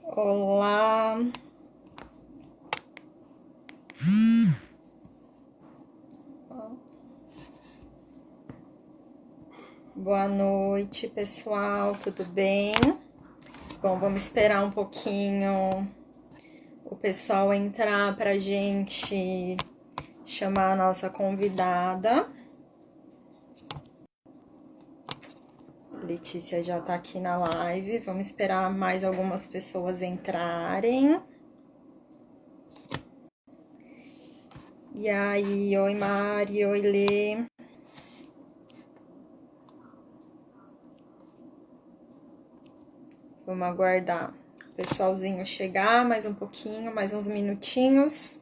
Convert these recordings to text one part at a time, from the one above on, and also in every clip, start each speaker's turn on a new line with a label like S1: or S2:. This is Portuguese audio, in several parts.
S1: Olá, boa noite, pessoal, tudo bem? Bom, vamos esperar um pouquinho o pessoal entrar para a gente chamar a nossa convidada. Letícia já está aqui na live, vamos esperar mais algumas pessoas entrarem. E aí, oi Mari, oi Lê. Vamos aguardar o pessoalzinho chegar, mais um pouquinho, mais uns minutinhos.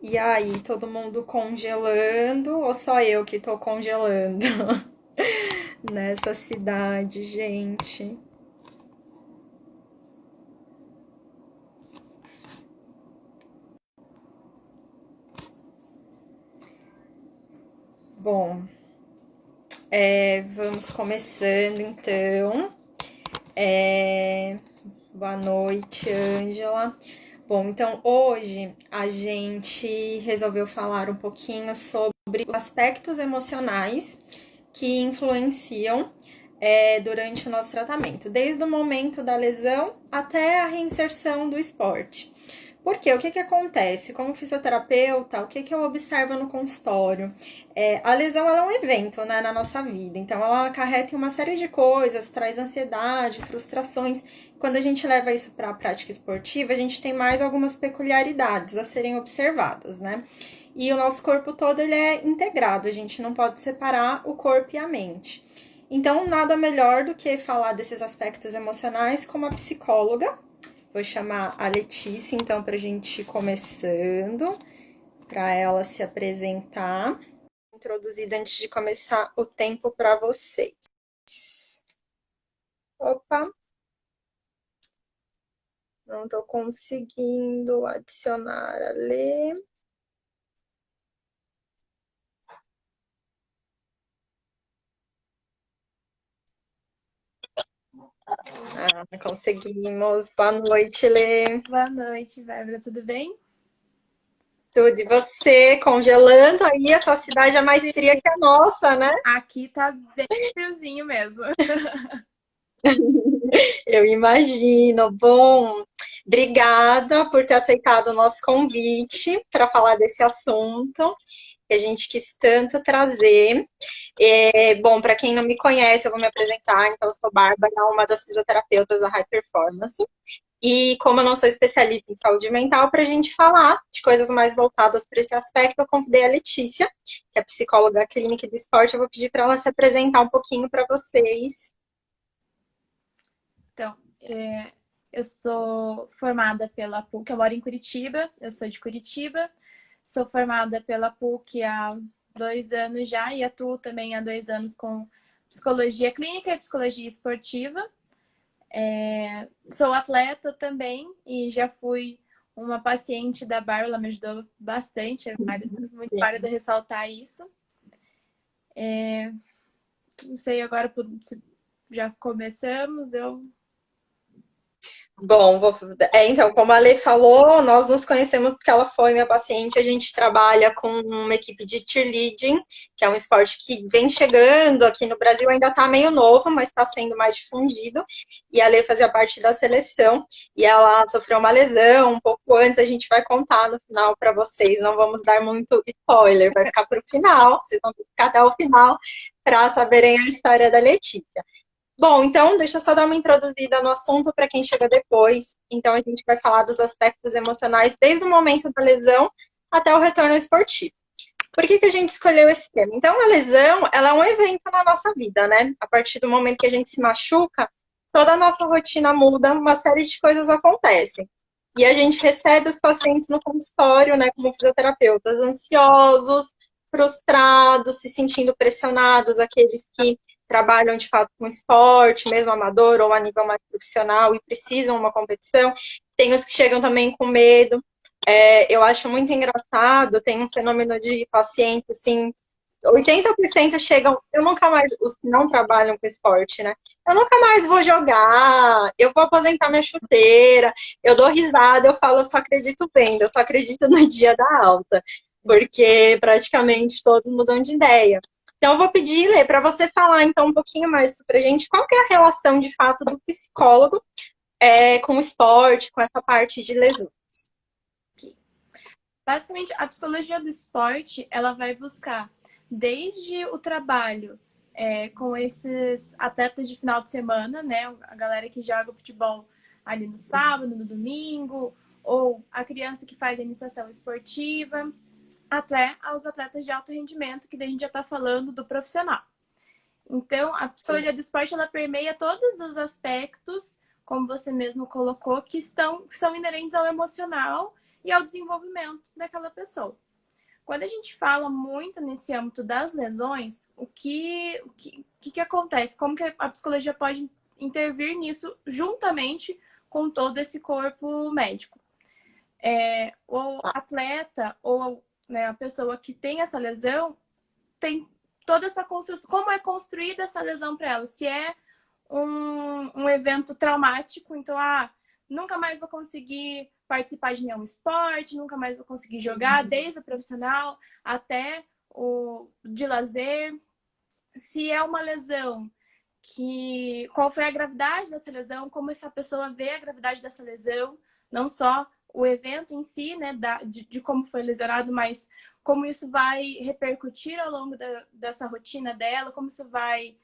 S1: E aí, todo mundo congelando ou só eu que tô congelando nessa cidade, gente? Bom, vamos começando então. Boa noite, Ângela. Bom, então hoje a gente resolveu falar um pouquinho sobre os aspectos emocionais que influenciam durante o nosso tratamento, desde o momento da lesão até a reinserção do esporte. Porque o que acontece? Como fisioterapeuta, o que eu observo no consultório? A lesão ela é um evento, né, na nossa vida, então ela acarreta uma série de coisas, traz ansiedade, frustrações. Quando a gente leva isso para a prática esportiva, a gente tem mais algumas peculiaridades a serem observadas, né? E o nosso corpo todo ele é integrado, a gente não pode separar o corpo e a mente. Então, nada melhor do que falar desses aspectos emocionais com uma psicóloga. Vou chamar a Letícia, então, para a gente ir começando, para ela se apresentar. Introduzida antes de começar o tempo para vocês. Opa! Não estou conseguindo adicionar a Lê. Conseguimos. Boa noite, Lê.
S2: Boa noite, Bárbara, tudo bem?
S1: Tudo. E você congelando aí? A sua cidade é mais fria
S2: Sim,
S1: que a nossa, né?
S2: aqui tá bem friozinho mesmo.
S1: Eu imagino. Bom, obrigada por ter aceitado o nosso convite para falar desse assunto que a gente quis tanto trazer. Bom, para quem não me conhece, eu vou me apresentar. Então, eu sou Bárbara, uma das fisioterapeutas da High Performance. E como eu não sou especialista em saúde mental, para a gente falar de coisas mais voltadas para esse aspecto, eu convidei a Letícia, que é psicóloga clínica do esporte. Eu vou pedir para ela se apresentar um pouquinho para vocês.
S2: Então, eu sou formada pela PUC, eu moro em Curitiba, eu sou de Curitiba, sou formada pela PUC há 2 anos já e atuo também há 2 anos com psicologia clínica e psicologia esportiva. Sou atleta também e já fui uma paciente da Bárbara, ela me ajudou bastante, é muito válido ressaltar isso. Não sei agora se já começamos, eu.
S1: Bom, então, como a Lê falou, nós nos conhecemos porque ela foi minha paciente. A gente trabalha com uma equipe de cheerleading, que é um esporte que vem chegando aqui no Brasil, ainda está meio novo, mas está sendo mais difundido. E a Lê fazia parte da seleção e ela sofreu uma lesão um pouco antes. A gente vai contar no final para vocês, não vamos dar muito spoiler, vai ficar para o final, vocês vão ficar até o final para saberem a história da Letícia. Bom, então, deixa eu só dar uma introduzida no assunto para quem chega depois. Então, a gente vai falar dos aspectos emocionais desde o momento da lesão até o retorno esportivo. Por que a gente escolheu esse tema? Então, a lesão, ela é um evento na nossa vida, né? A partir do momento que a gente se machuca, toda a nossa rotina muda, uma série de coisas acontecem. E a gente recebe os pacientes no consultório, né, como fisioterapeutas, ansiosos, frustrados, se sentindo pressionados, aqueles que trabalham de fato com esporte, mesmo amador ou a nível mais profissional e precisam de uma competição. Tem os que chegam também com medo, Eu acho muito engraçado, tem um fenômeno de paciente, assim, 80% chegam, eu nunca mais, os que não trabalham com esporte, né? Eu nunca mais vou jogar, eu vou aposentar minha chuteira, eu dou risada, eu falo, eu só acredito vendo, eu só acredito no dia da alta, porque praticamente todos mudam de ideia. Então, eu vou pedir, Lê, para você falar então um pouquinho mais sobre a gente, qual que é a relação de fato do psicólogo com o esporte, com essa parte de lesão.
S2: Basicamente, a psicologia do esporte, ela vai buscar desde o trabalho com esses atletas de final de semana, né? A galera que joga futebol ali no sábado, no domingo, ou a criança que faz a iniciação esportiva, até aos atletas de alto rendimento, que daí a gente já está falando do profissional. Então, a psicologia do esporte, ela permeia todos os aspectos, como você mesmo colocou, que são inerentes ao emocional e ao desenvolvimento daquela pessoa. Quando a gente fala muito nesse âmbito das lesões, o que acontece? Como que a psicologia pode intervir nisso juntamente com todo esse corpo médico? O atleta ou né, a pessoa que tem essa lesão tem toda essa construção. Como é construída essa lesão para ela? Se é um evento traumático, então, nunca mais vou conseguir participar de nenhum esporte, nunca mais vou conseguir jogar, desde o profissional até o de lazer. Se é uma lesão, qual foi a gravidade dessa lesão, como essa pessoa vê a gravidade dessa lesão, não só o evento em si, né, de como foi lesionado, mas como isso vai repercutir ao longo dessa rotina dela, como isso vai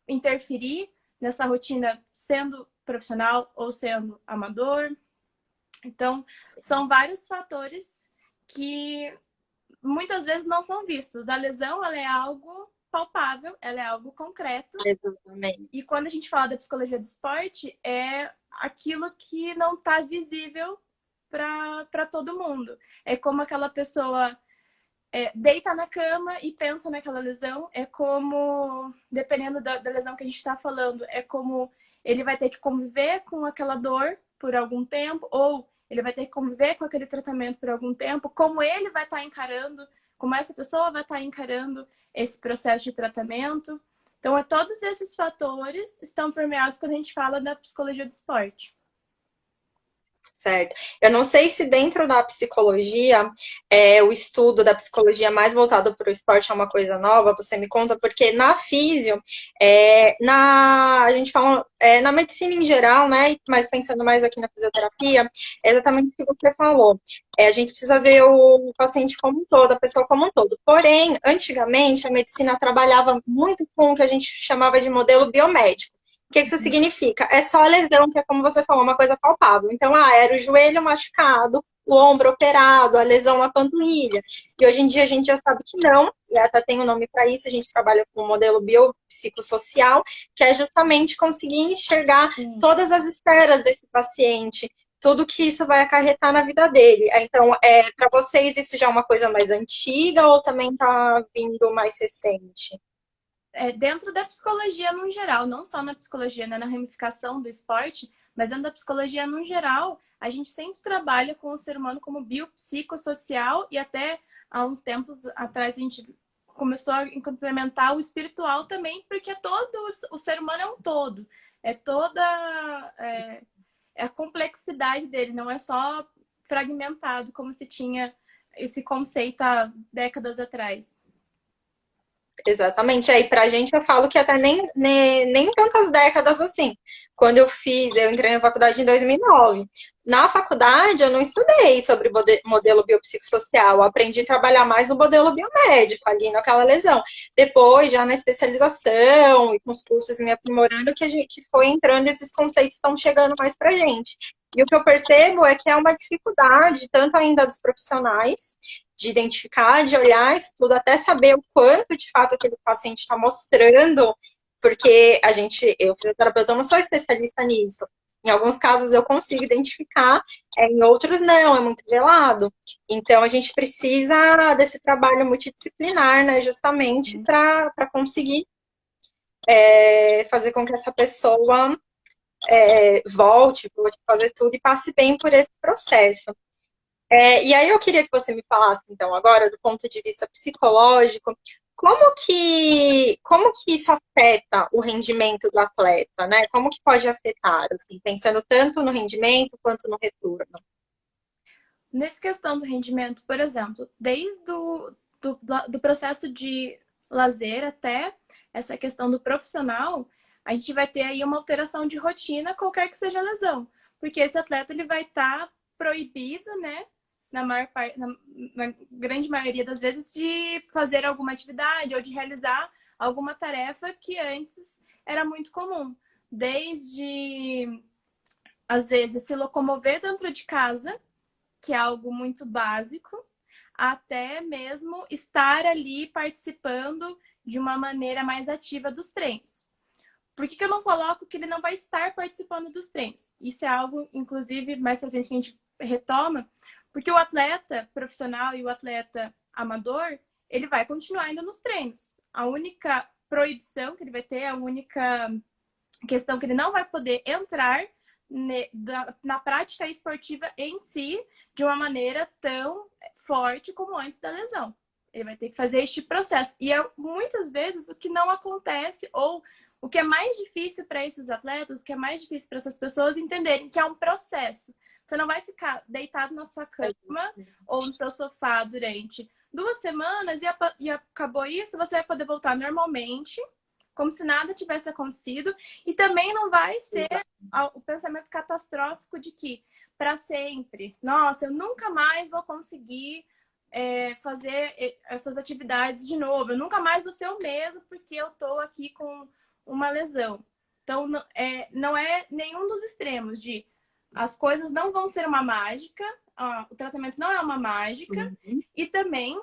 S2: interferir nessa rotina sendo profissional ou sendo amador. Então, são vários fatores que muitas vezes não são vistos. A lesão, ela é algo palpável, ela é algo concreto.
S1: Exatamente.
S2: E quando a gente fala da psicologia do esporte, é aquilo que não está visível para todo mundo. É como aquela pessoa deita na cama e pensa naquela lesão. É como, dependendo da lesão que a gente está falando, é como ele vai ter que conviver com aquela dor por algum tempo, ou ele vai ter que conviver com aquele tratamento por algum tempo, como ele vai estar encarando, como essa pessoa vai estar encarando esse processo de tratamento. Então, todos esses fatores estão permeados quando a gente fala da psicologia do esporte.
S1: Certo. Eu não sei se dentro da psicologia, o estudo da psicologia mais voltado para o esporte é uma coisa nova, você me conta, porque na físio, a gente fala na medicina em geral, né? Mas pensando mais aqui na fisioterapia, é exatamente o que você falou. A gente precisa ver o paciente como um todo, a pessoa como um todo. Porém, antigamente, a medicina trabalhava muito com o que a gente chamava de modelo biomédico. O que isso significa? É só a lesão, que é como você falou, uma coisa palpável. Então, era o joelho machucado, o ombro operado, a lesão na panturrilha. E hoje em dia a gente já sabe que não, e até tem um nome para isso, a gente trabalha com o modelo biopsicossocial, que é justamente conseguir enxergar todas as esferas desse paciente, tudo que isso vai acarretar na vida dele. Então, para vocês, isso já é uma coisa mais antiga ou também está vindo mais recente?
S2: Dentro da psicologia no geral, não só na psicologia, né, na ramificação do esporte, mas dentro da psicologia no geral, a gente sempre trabalha com o ser humano como biopsicossocial e até há uns tempos atrás a gente começou a implementar o espiritual também, porque o ser humano é um todo, é toda a complexidade dele, não é só fragmentado como se tinha esse conceito há décadas atrás.
S1: Exatamente. Aí, pra gente, eu falo que até nem tantas décadas assim. Quando eu entrei na faculdade em 2009. Na faculdade, eu não estudei sobre modelo biopsicossocial. Eu aprendi a trabalhar mais no modelo biomédico, ali naquela lesão. Depois, já na especialização e com os cursos me aprimorando, que foi entrando, esses conceitos estão chegando mais pra gente. E o que eu percebo é que é uma dificuldade, tanto ainda dos profissionais, de identificar, de olhar isso tudo, até saber o quanto de fato aquele paciente está mostrando, porque eu, fisioterapeuta, não sou especialista nisso. Em alguns casos eu consigo identificar, em outros não, é muito velado. Então a gente precisa desse trabalho multidisciplinar, né, justamente para conseguir fazer com que essa pessoa volte a fazer tudo e passe bem por esse processo. E aí eu queria que você me falasse, então, agora, do ponto de vista psicológico, como que isso afeta o rendimento do atleta, né? Como que pode afetar, assim, pensando tanto no rendimento quanto no retorno?
S2: Nessa questão do rendimento, por exemplo, desde do processo de lazer até essa questão do profissional, a gente vai ter aí uma alteração de rotina, qualquer que seja a lesão. Porque esse atleta ele vai estar proibido, né, na grande maioria das vezes, de fazer alguma atividade ou de realizar alguma tarefa que antes era muito comum. Desde, às vezes, se locomover dentro de casa, que é algo muito básico, até mesmo estar ali participando de uma maneira mais ativa dos treinos. Por que eu não coloco que ele não vai estar participando dos treinos? Isso é algo, inclusive, mais pra frente que a gente retoma, porque o atleta profissional e o atleta amador, ele vai continuar indo nos treinos. A única proibição que ele vai ter, a única questão que ele não vai poder entrar na prática esportiva em si de uma maneira tão forte como antes da lesão. Ele vai ter que fazer este processo. E é muitas vezes o que não acontece, ou o que é mais difícil para esses atletas, o que é mais difícil para essas pessoas entenderem que é um processo. Você não vai ficar deitado na sua cama ou no seu sofá durante 2 semanas e acabou isso, você vai poder voltar normalmente, como se nada tivesse acontecido, e também não vai ser o pensamento catastrófico de que para sempre, nossa, eu nunca mais vou conseguir fazer essas atividades de novo, eu nunca mais vou ser o mesmo porque eu estou aqui com uma lesão. Então, não é nenhum dos extremos de as coisas não vão ser uma mágica, o tratamento não é uma mágica, sim, e também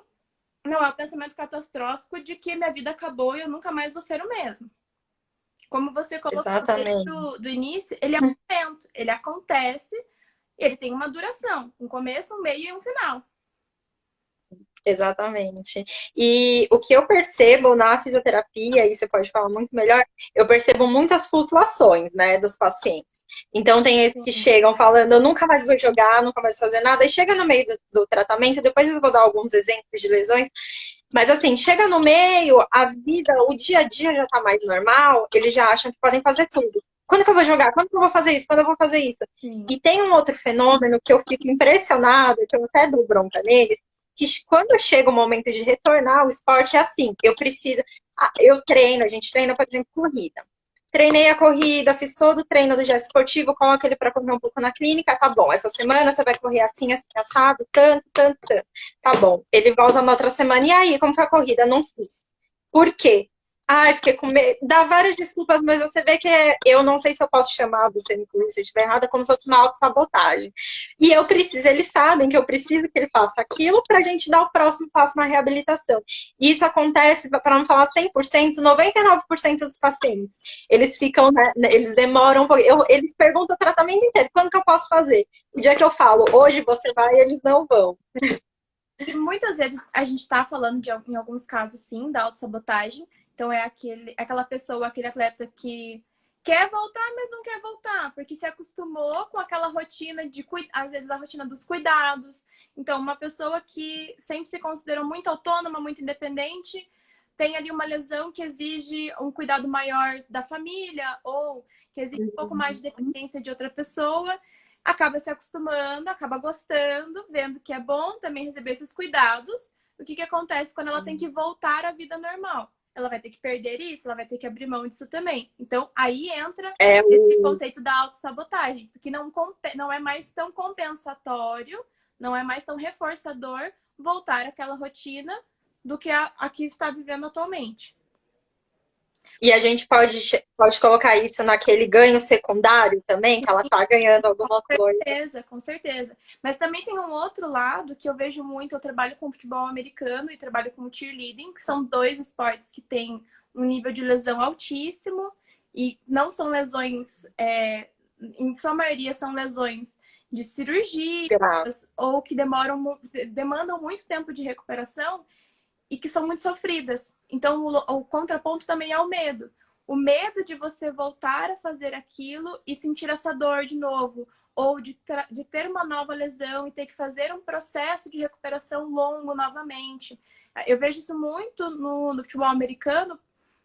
S2: não é o pensamento catastrófico de que minha vida acabou e eu nunca mais vou ser o mesmo. Como você colocou desde do início, ele é um evento, ele acontece, ele tem uma duração, um começo, um meio e um final.
S1: Exatamente. E o que eu percebo na fisioterapia, e você pode falar muito melhor, eu percebo muitas flutuações, né, dos pacientes. Então, tem esses que chegam falando, eu nunca mais vou jogar, nunca mais fazer nada, e chega no meio do tratamento, depois eu vou dar alguns exemplos de lesões, mas assim, chega no meio, a vida, o dia a dia já tá mais normal, eles já acham que podem fazer tudo. Quando que eu vou jogar? Quando que eu vou fazer isso? Quando eu vou fazer isso? Sim. E tem um outro fenômeno que eu fico impressionada, que eu até dou bronca neles, que quando chega o momento de retornar ao esporte é assim, eu treino, a gente treina, por exemplo, corrida. Treinei a corrida, fiz todo o treino do gesto esportivo, coloco ele para correr um pouco na clínica, tá bom. Essa semana você vai correr assim, assim, assado, tanto, tanto, tanto. Tá bom. Ele volta na outra semana, e aí, como foi a corrida? Não fiz. Por quê? Ai, fiquei com medo. Dá várias desculpas, mas você vê que eu não sei se eu posso chamar, você me corrija se eu estiver errada, como se fosse uma autossabotagem. E eu preciso, eles sabem que eu preciso que ele faça aquilo para a gente dar o próximo passo na reabilitação. E isso acontece, para não falar 100%, 99% dos pacientes. Eles ficam, né, eles demoram um pouco. Eles perguntam o tratamento inteiro, quando que eu posso fazer? O dia que eu falo, hoje você vai, eles não vão.
S2: E muitas vezes a gente está falando, em alguns casos, sim, da autossabotagem. Então, é aquela pessoa, aquele atleta que quer voltar, mas não quer voltar, porque se acostumou com aquela rotina às vezes, a rotina dos cuidados. Então, uma pessoa que sempre se considerou muito autônoma, muito independente, tem ali uma lesão que exige um cuidado maior da família ou que exige um pouco mais de dependência de outra pessoa, acaba se acostumando, acaba gostando, vendo que é bom também receber esses cuidados. O que acontece quando ela tem que voltar à vida normal? Ela vai ter que perder isso, ela vai ter que abrir mão disso também. Então, aí entra esse conceito da autossabotagem, porque não é mais tão compensatório, não é mais tão reforçador voltar àquela rotina do que a que está vivendo atualmente.
S1: E a gente pode colocar isso naquele ganho secundário também, que ela está ganhando alguma coisa.
S2: Com certeza, com certeza. Mas também tem um outro lado que eu vejo muito, eu trabalho com futebol americano e trabalho com cheerleading, que são 2 esportes que têm um nível de lesão altíssimo e não são lesões, em sua maioria são lesões de cirurgias ou que demandam muito tempo de recuperação e que são muito sofridas. Então, o contraponto também é o medo. O medo de você voltar a fazer aquilo e sentir essa dor de novo. ou de ter uma nova lesão e ter que fazer um processo de recuperação longo novamente. Eu vejo isso muito no futebol americano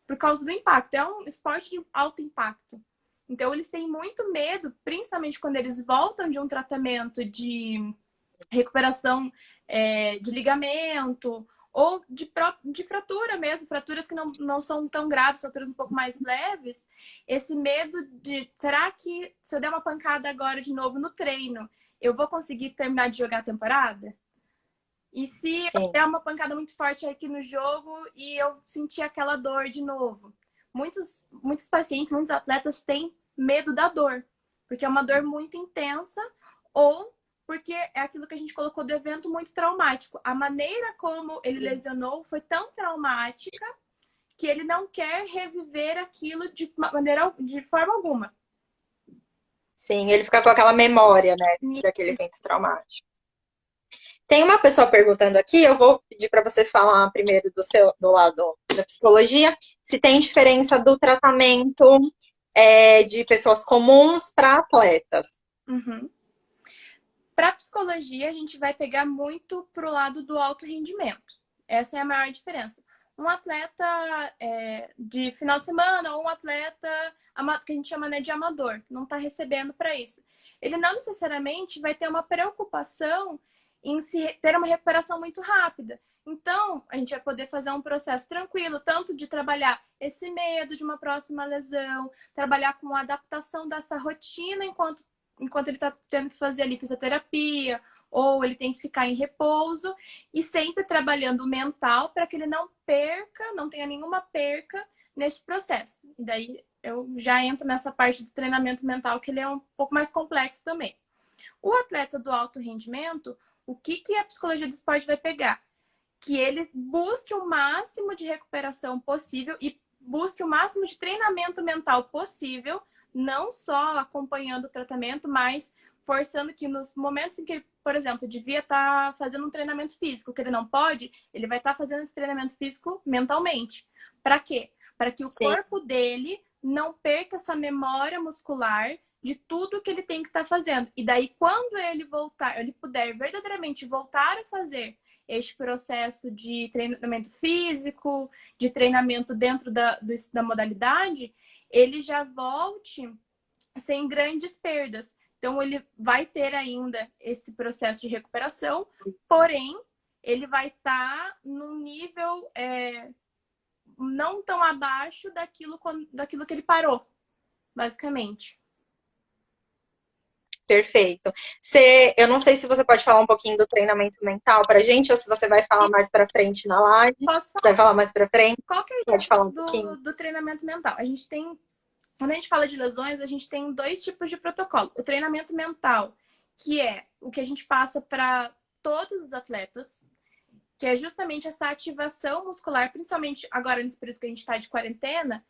S2: por causa do impacto. É um esporte de alto impacto. Então, eles têm muito medo, principalmente quando eles voltam de um tratamento de recuperação de ligamento ou de fratura mesmo, fraturas que não são tão graves, fraturas um pouco mais leves. Esse medo de, será que se eu der uma pancada agora de novo no treino, eu vou conseguir terminar de jogar a temporada? E se eu
S1: Sim.
S2: der uma pancada muito forte aqui no jogo e eu sentir aquela dor de novo? Muitos pacientes, muitos atletas têm medo da dor, porque é uma dor muito intensa ou porque é aquilo que a gente colocou do evento muito traumático. A maneira como ele lesionou foi tão traumática que ele não quer reviver aquilo de forma alguma.
S1: Sim, ele fica com aquela memória, né, daquele evento traumático. Tem uma pessoa perguntando aqui, eu vou pedir para você falar primeiro do lado da psicologia, se tem diferença do tratamento de pessoas comuns para atletas.
S2: Uhum. Para psicologia, a gente vai pegar muito para o lado do alto rendimento. Essa é a maior diferença. Um atleta de final de semana ou um atleta que a gente chama, né, de amador, que não está recebendo para isso. Ele não necessariamente vai ter uma preocupação em ter uma recuperação muito rápida. Então, a gente vai poder fazer um processo tranquilo, tanto de trabalhar esse medo de uma próxima lesão, trabalhar com a adaptação dessa rotina enquanto ele está tendo que fazer ali fisioterapia, ou ele tem que ficar em repouso, e sempre trabalhando o mental para que ele não tenha nenhuma perca nesse processo. E daí eu já entro nessa parte do treinamento mental, que ele é um pouco mais complexo também. O atleta do alto rendimento, o que a psicologia do esporte vai pegar? Que ele busque o máximo de recuperação possível e busque o máximo de treinamento mental possível, não só acompanhando o tratamento, mas forçando que nos momentos em que ele, por exemplo, devia estar fazendo um treinamento físico, que ele não pode, ele vai estar fazendo esse treinamento físico mentalmente. Para quê? Para que o corpo dele não perca essa memória muscular de tudo que ele tem que estar fazendo. E daí, quando ele puder verdadeiramente voltar a fazer este processo de treinamento físico, de treinamento dentro da modalidade, ele já volte sem grandes perdas. Então, ele vai ter ainda esse processo de recuperação, porém, ele vai estar num nível não tão abaixo daquilo que ele parou, basicamente.
S1: Perfeito. Eu não sei se você pode falar um pouquinho do treinamento mental para a gente, ou se você vai falar mais para frente na live.
S2: Posso falar?
S1: Vai falar mais para frente?
S2: Qual que é a
S1: Pode falar um
S2: do treinamento mental? Quando a gente fala de lesões, a gente tem dois tipos de protocolo. O treinamento mental, que é o que a gente passa para todos os atletas, que é justamente essa ativação muscular, principalmente agora nesse período que a gente está de quarentena,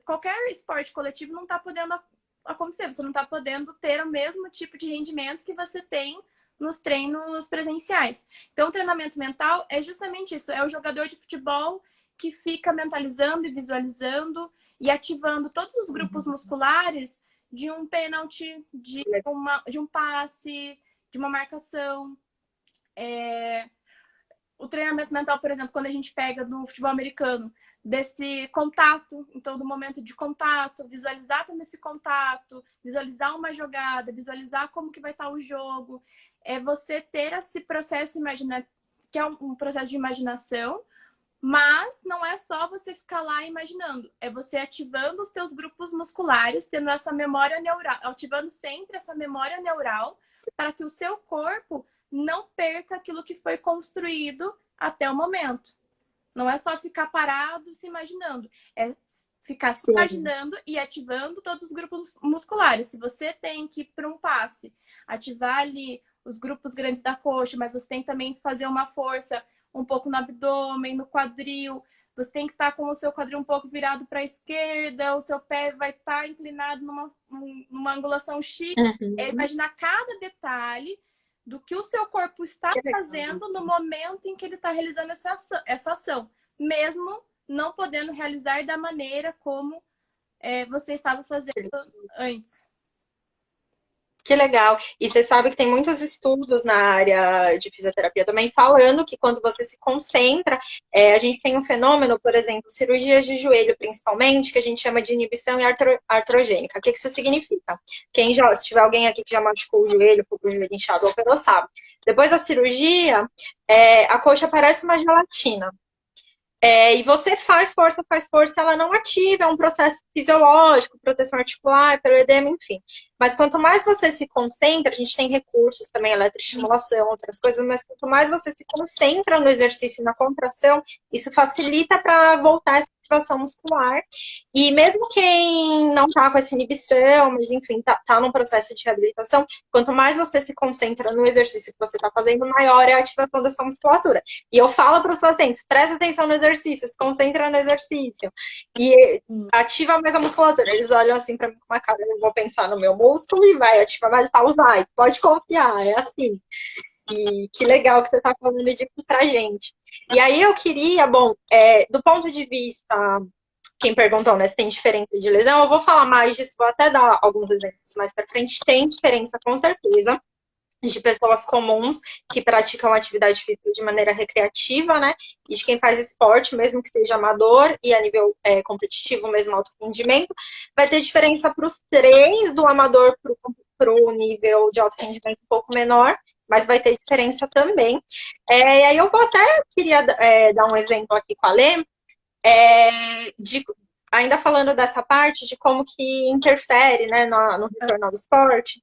S2: qualquer esporte coletivo não está podendo acontecer, você não está podendo ter o mesmo tipo de rendimento que você tem nos treinos presenciais. Então, o treinamento mental é justamente isso, é o jogador de futebol que fica mentalizando e visualizando e ativando todos os grupos musculares de um pênalti, de um passe, de uma marcação. O treinamento mental, por exemplo, quando a gente pega no futebol americano, desse contato, então do momento de contato, visualizar todo esse contato, visualizar uma jogada, visualizar como que vai estar o jogo, é você ter esse processo que é um processo de imaginação, mas não é só você ficar lá imaginando, é você ativando os teus grupos musculares, tendo essa memória neural, ativando sempre essa memória neural para que o seu corpo não perca aquilo que foi construído até o momento. Não é só ficar parado se imaginando, é ficar se imaginando e ativando todos os grupos musculares. Se você tem que ir para um passe, ativar ali os grupos grandes da coxa, mas você tem que também fazer uma força um pouco no abdômen, no quadril, você tem que estar com o seu quadril um pouco virado para a esquerda, o seu pé vai estar inclinado numa angulação X. É imaginar cada detalhe do que o seu corpo está fazendo no momento em que ele está realizando essa ação, mesmo não podendo realizar da maneira como você estava fazendo antes.
S1: Que legal. E você sabe que tem muitos estudos na área de fisioterapia também falando que quando você se concentra, a gente tem um fenômeno, por exemplo, cirurgias de joelho principalmente, que a gente chama de inibição artrogênica. O que isso significa? Se tiver alguém aqui que já machucou o joelho, ficou com o joelho inchado ou operou, sabe. Depois da cirurgia, a coxa parece uma gelatina. E você faz força, ela não ativa, é um processo fisiológico, proteção articular, pelo edema, enfim. Mas quanto mais você se concentra, a gente tem recursos também, eletroestimulação, outras coisas, mas quanto mais você se concentra no exercício e na contração, isso facilita para voltar essa ativação muscular. E mesmo quem não tá com essa inibição, mas enfim, tá num processo de reabilitação, quanto mais você se concentra no exercício que você está fazendo, maior é a ativação dessa musculatura. E eu falo para os pacientes, presta atenção no exercício, se concentra no exercício. E ativa mais a musculatura. Eles olham assim para mim com uma cara, eu vou pensar no meu músculo e vai ativar mais, falo, vai, pode confiar, é assim. E que legal que você está falando disso pra gente. E aí eu queria, bom, do ponto de vista, quem perguntou, né, se tem diferença de lesão, eu vou falar mais disso, vou até dar alguns exemplos mais para frente. Tem diferença, com certeza, de pessoas comuns que praticam atividade física de maneira recreativa, né? E de quem faz esporte, mesmo que seja amador e a nível competitivo, mesmo alto rendimento. Vai ter diferença para os três, do amador para o nível de alto rendimento um pouco menor, mas vai ter diferença também. E aí eu queria dar um exemplo aqui com a Lê, ainda falando dessa parte de como que interfere, né, no retorno ao esporte.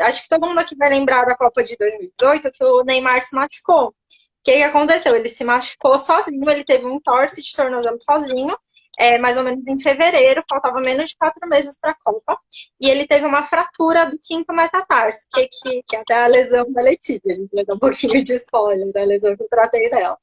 S1: Acho que todo mundo aqui vai lembrar da Copa de 2018, que o Neymar se machucou. O que aconteceu? Ele se machucou sozinho, ele teve um entorse de tornozelo sozinho, mais ou menos em fevereiro, faltava menos de 4 meses para a Copa, e ele teve uma fratura do quinto metatarso, que é até a lesão da Letícia. A gente vai dar um pouquinho de spoiler da lesão que eu tratei dela.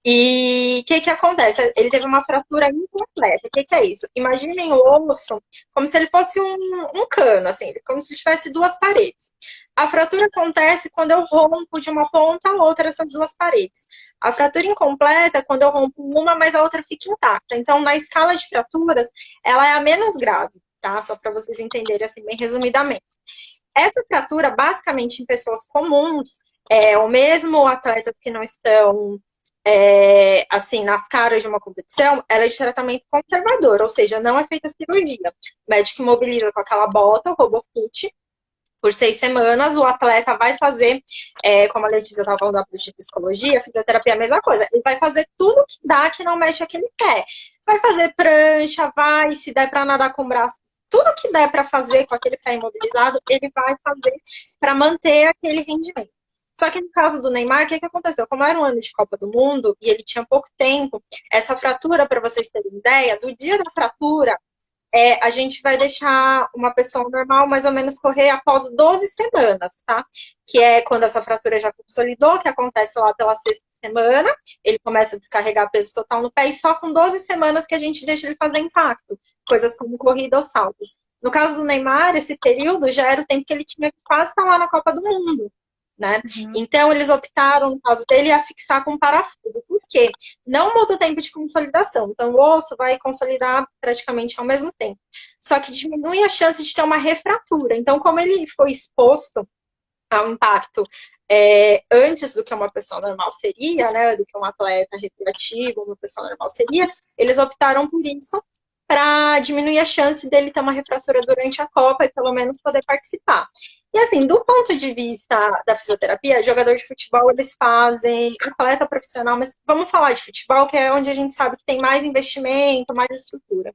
S1: E o que acontece? Ele teve uma fratura incompleta. O que é isso? Imaginem o osso como se ele fosse um cano, assim, como se tivesse duas paredes. A fratura acontece quando eu rompo de uma ponta a outra essas duas paredes. A fratura incompleta é quando eu rompo uma, mas a outra fica intacta. Então, na escala de fraturas, ela é a menos grave, tá? Só para vocês entenderem, assim, bem resumidamente. Essa fratura, basicamente, em pessoas comuns, ou mesmo atletas que não estão assim, nas caras de uma competição, ela é de tratamento conservador, ou seja, não é feita cirurgia. O médico imobiliza com aquela bota, o RoboFoot, por 6 semanas, o atleta vai fazer, como a Letícia estava falando da parte de psicologia, fisioterapia é a mesma coisa, ele vai fazer tudo que dá que não mexe aquele pé. Vai fazer prancha, se der para nadar com o braço, tudo que der para fazer com aquele pé imobilizado, ele vai fazer para manter aquele rendimento. Só que no caso do Neymar, o que aconteceu? Como era um ano de Copa do Mundo e ele tinha pouco tempo, essa fratura, para vocês terem ideia, do dia da fratura, a gente vai deixar uma pessoa normal mais ou menos correr após 12 semanas, tá? Que é quando essa fratura já consolidou, que acontece lá pela 6ª semana, ele começa a descarregar peso total no pé, e só com 12 semanas que a gente deixa ele fazer impacto, coisas como corrida ou saltos. No caso do Neymar, esse período já era o tempo que ele tinha que quase estar lá na Copa do Mundo. Né? Então, eles optaram, no caso dele, a fixar com parafuso. Por quê? Não muda o tempo de consolidação. Então, o osso vai consolidar praticamente ao mesmo tempo. Só que diminui a chance de ter uma refratura. Então, como ele foi exposto ao impacto antes do que uma pessoa normal seria, né? Do que um atleta recreativo, uma pessoa normal seria, eles optaram por isso para diminuir a chance dele ter uma refratura durante a Copa e pelo menos poder participar. E assim, do ponto de vista da fisioterapia, jogador de futebol, eles fazem atleta profissional, mas vamos falar de futebol, que é onde a gente sabe que tem mais investimento, mais estrutura.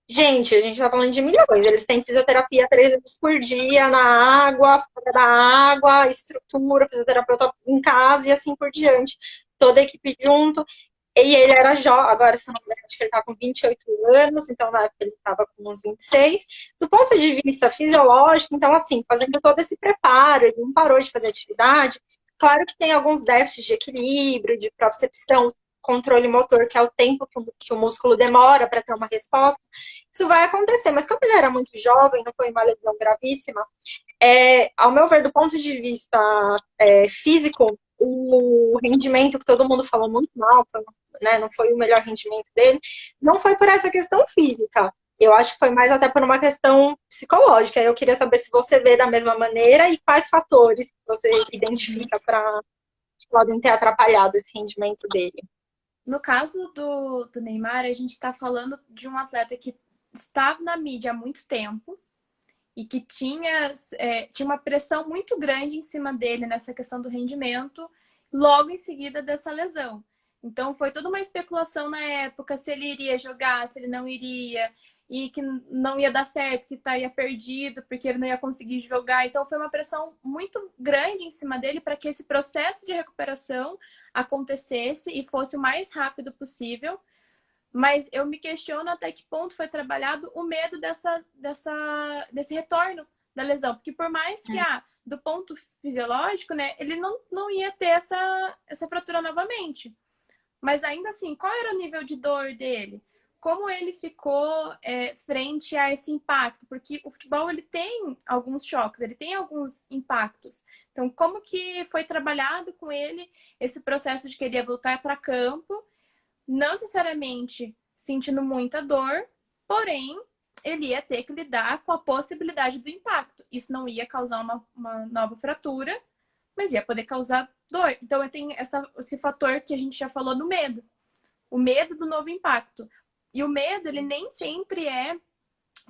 S1: Gente, a gente tá falando de milhões. Eles têm fisioterapia 3 vezes por dia, na água, fora da água, estrutura, fisioterapeuta em casa e assim por diante. Toda a equipe junto. E ele era jovem, agora, se não me engano, acho que ele tá com 28 anos, então na época ele estava com uns 26. Do ponto de vista fisiológico, então, assim, fazendo todo esse preparo, ele não parou de fazer atividade. Claro que tem alguns déficits de equilíbrio, de propriocepção, controle motor, que é o tempo que o músculo demora para ter uma resposta. Isso vai acontecer, mas como ele era muito jovem, não foi uma lesão gravíssima, ao meu ver, do ponto de vista físico, o rendimento que todo mundo falou muito mal, né, não foi o melhor rendimento dele, não foi por essa questão física, Eu acho que foi mais até por uma questão psicológica. Eu queria saber se você vê da mesma maneira e quais fatores que você identifica para que podem ter atrapalhado esse rendimento dele.
S2: No caso do Neymar, a gente está falando de um atleta que estava na mídia há muito tempo e que tinha uma pressão muito grande em cima dele nessa questão do rendimento, logo em seguida dessa lesão. Então, foi toda uma especulação na época se ele iria jogar, se ele não iria, e que não ia dar certo, que estaria perdido, porque ele não ia conseguir jogar. Então, foi uma pressão muito grande em cima dele para que esse processo de recuperação acontecesse e fosse o mais rápido possível. Mas eu me questiono até que ponto foi trabalhado o medo desse retorno da lesão. Porque por mais que, do ponto fisiológico, né, ele não ia ter essa fratura novamente. Mas ainda assim, qual era o nível de dor dele? Como ele ficou frente a esse impacto? Porque o futebol ele tem alguns choques, ele tem alguns impactos. Então, como que foi trabalhado com ele esse processo de querer voltar para campo, não necessariamente sentindo muita dor, porém, ele ia ter que lidar com a possibilidade do impacto. Isso não ia causar uma nova fratura, mas ia poder causar dor. Então, tem esse fator que a gente já falou no medo. O medo do novo impacto. E o medo, ele nem sempre é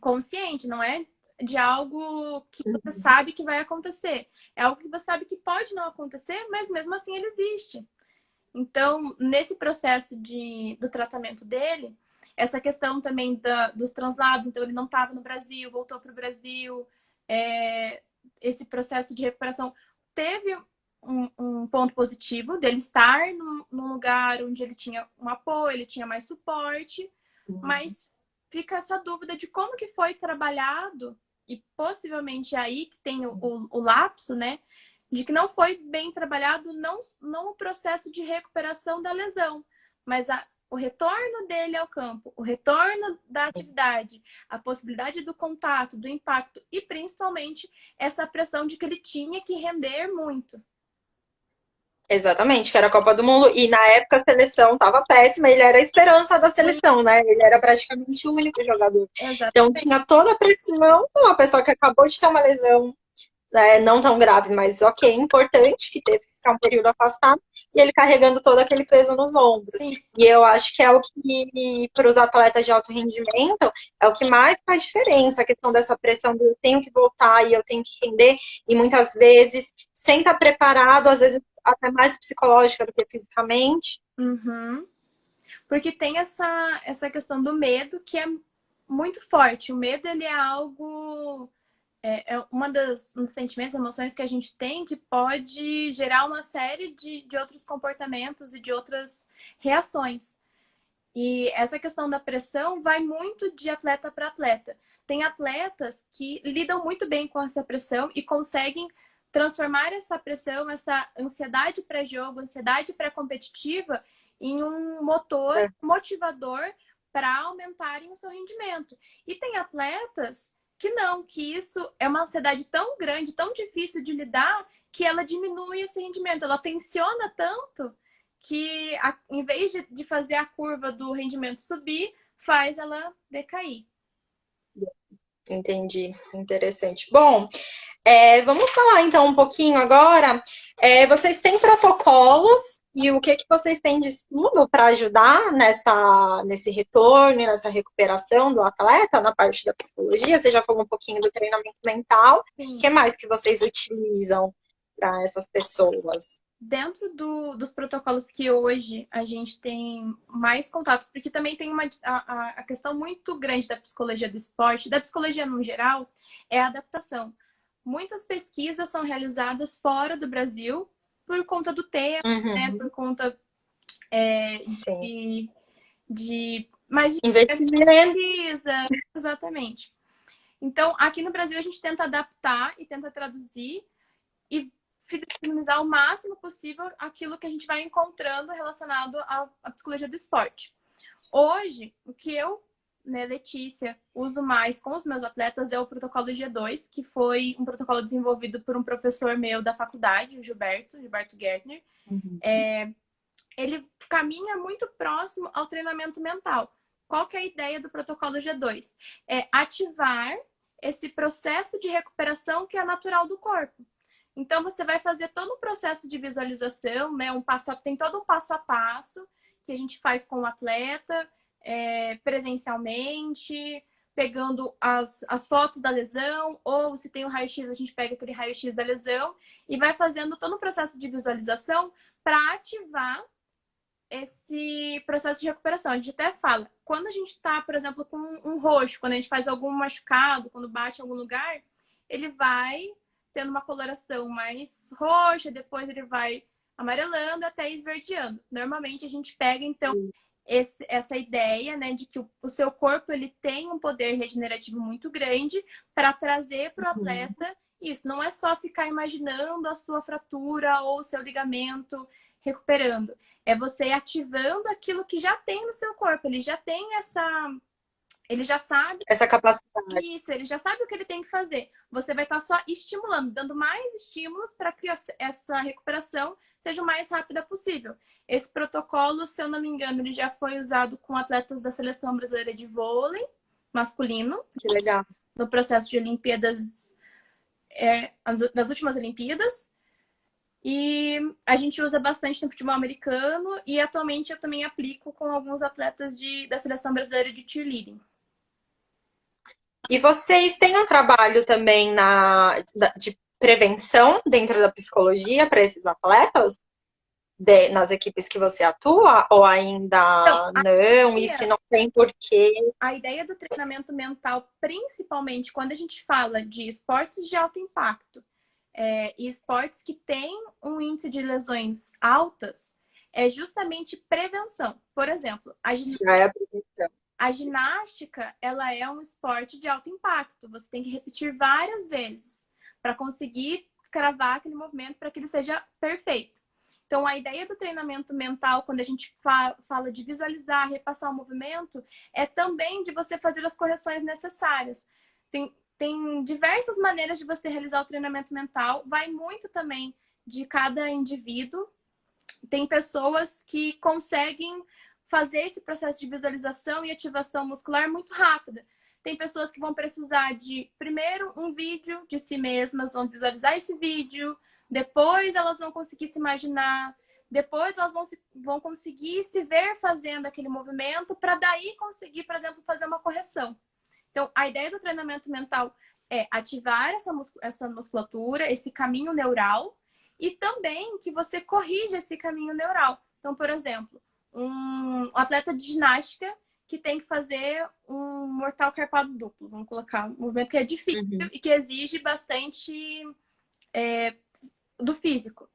S2: consciente, não é de algo que você sabe que vai acontecer. É algo que você sabe que pode não acontecer, mas mesmo assim ele existe. Então, nesse processo do tratamento dele, essa questão também dos translados, então ele não estava no Brasil, voltou para o Brasil, esse processo de recuperação teve um ponto positivo dele estar num lugar onde ele tinha um apoio, ele tinha mais suporte, mas fica essa dúvida de como que foi trabalhado e possivelmente aí que tem o lapso, né? De que não foi bem trabalhado não o processo de recuperação da lesão, mas o retorno dele ao campo, o retorno da atividade, a possibilidade do contato, do impacto e principalmente essa pressão de que ele tinha que render muito.
S1: Exatamente, que era a Copa do Mundo. E na época a seleção estava péssima, ele era a esperança da seleção, né? Ele era praticamente o único jogador. Então
S2: Exatamente.
S1: tinha toda a pressão, uma pessoa que acabou de ter uma lesão, né, não tão grave, mas ok, importante, que teve que ficar um período afastado, e ele carregando todo aquele peso nos ombros.
S2: Sim.
S1: E eu acho que é o que, para os atletas de alto rendimento, é o que mais faz diferença, a questão dessa pressão de eu tenho que voltar e eu tenho que render, e muitas vezes, sem estar preparado, às vezes até mais psicológica do que fisicamente.
S2: Uhum. Porque tem essa questão do medo que é muito forte. O medo, ele é algo... É uma dos sentimentos, emoções que a gente tem que pode gerar uma série de outros comportamentos e de outras reações. E essa questão da pressão vai muito de atleta para atleta. Tem atletas que lidam muito bem com essa pressão e conseguem transformar essa pressão, essa ansiedade pré-jogo, ansiedade pré-competitiva, em um motor motivador para aumentarem o seu rendimento. E tem atletas que não, que isso é uma ansiedade tão grande, tão difícil de lidar, que ela diminui esse rendimento. Ela tensiona tanto que, em vez de fazer a curva do rendimento subir, faz ela decair.
S1: Entendi, interessante. Bom, vamos falar então um pouquinho agora. Vocês têm protocolos e o que vocês têm de estudo para ajudar nesse retorno, nessa recuperação do atleta na parte da psicologia? Você já falou um pouquinho do treinamento mental.
S2: Sim.
S1: O que mais que vocês utilizam para essas pessoas?
S2: Dentro dos protocolos que hoje a gente tem mais contato, porque também tem a questão muito grande da psicologia do esporte, da psicologia no geral, é a adaptação. Muitas pesquisas são realizadas fora do Brasil por conta do tempo, né? Por conta de pesquisa, exatamente. Então, aqui no Brasil a gente tenta adaptar e tenta traduzir e fidelizar o máximo possível aquilo que a gente vai encontrando relacionado à psicologia do esporte. Hoje, o que eu, né, Letícia, uso mais com os meus atletas é o protocolo G2, que foi um protocolo desenvolvido por um professor meu da faculdade, o Gilberto Gärtner. Ele caminha muito próximo ao treinamento mental. qual que é a ideia do protocolo G2? É ativar esse processo de recuperação que é natural do corpo. Então, você vai fazer todo um processo de visualização, né? Tem todo um passo a passo que a gente faz com o atleta, presencialmente, pegando as fotos da lesão, ou se tem o raio-x, a gente pega aquele raio-x da lesão e vai fazendo todo um processo de visualização para ativar esse processo de recuperação. A gente até fala, quando a gente está, por exemplo, com um roxo, quando a gente faz algum machucado, quando bate em algum lugar, ele vai tendo uma coloração mais roxa, depois ele vai amarelando até esverdeando. Normalmente a gente pega, então, essa ideia, né, de que o seu corpo ele tem um poder regenerativo muito grande para trazer para o atleta isso. Não é só ficar imaginando a sua fratura ou o seu ligamento recuperando. É você ativando aquilo que já tem no seu corpo. Ele já tem ele já sabe
S1: essa capacidade.
S2: Isso, ele já sabe o que ele tem que fazer. Você vai estar só estimulando, dando mais estímulos para que essa recuperação seja o mais rápida possível. Esse protocolo, se eu não me engano, ele já foi usado com atletas da Seleção Brasileira de Vôlei masculino.
S1: Que legal.
S2: No processo de Olimpíadas, das últimas Olimpíadas. E a gente usa bastante no futebol americano e atualmente eu também aplico com alguns atletas da Seleção Brasileira de Cheerleading.
S1: E vocês têm um trabalho também de prevenção dentro da psicologia para esses atletas? Nas equipes que você atua? Ou ainda não? E se não tem porquê?
S2: A ideia do treinamento mental, principalmente quando a gente fala de esportes de alto impacto e esportes que têm um índice de lesões altas, é justamente prevenção. Por exemplo,
S1: Já é a prevenção.
S2: A ginástica, ela é um esporte de alto impacto. Você tem que repetir várias vezes para conseguir cravar aquele movimento para que ele seja perfeito. Então, a ideia do treinamento mental, quando a gente fala de visualizar, repassar o movimento, é também de você fazer as correções necessárias. Tem diversas maneiras de você realizar o treinamento mental. Vai muito também de cada indivíduo. Tem pessoas que conseguem fazer esse processo de visualização e ativação muscular muito rápida. Tem pessoas que vão precisar de, primeiro, um vídeo de si mesmas, vão visualizar esse vídeo, depois elas vão conseguir se imaginar, depois elas vão conseguir se ver fazendo aquele movimento para daí conseguir, por exemplo, fazer uma correção. Então, a ideia do treinamento mental é ativar essa musculatura, esse caminho neural, e também que você corrija esse caminho neural. Então, por exemplo, um atleta de ginástica que tem que fazer um mortal carpado duplo, vamos colocar um movimento que é difícil e que exige bastante do físico.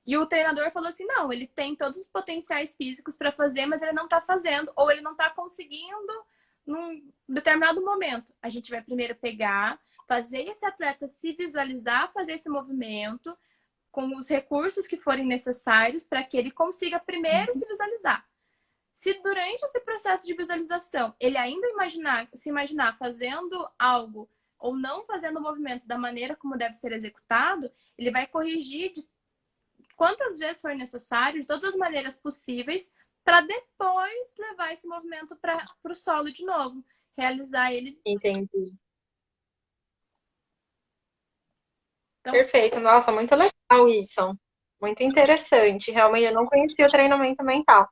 S2: E o treinador falou assim, não, ele tem todos os potenciais físicos para fazer, mas ele não está fazendo, ou ele não está conseguindo num determinado momento. A gente vai primeiro pegar, fazer esse atleta se visualizar, fazer esse movimento com os recursos que forem necessários para que ele consiga primeiro se visualizar. Se durante esse processo de visualização ele ainda se imaginar fazendo algo ou não fazendo o movimento da maneira como deve ser executado, ele vai corrigir de quantas vezes for necessário, de todas as maneiras possíveis, para depois levar esse movimento para o solo de novo, realizar ele.
S1: Entendi.
S2: Então,
S1: perfeito. Nossa, muito legal isso. Muito interessante. Realmente, eu não conhecia o treinamento mental.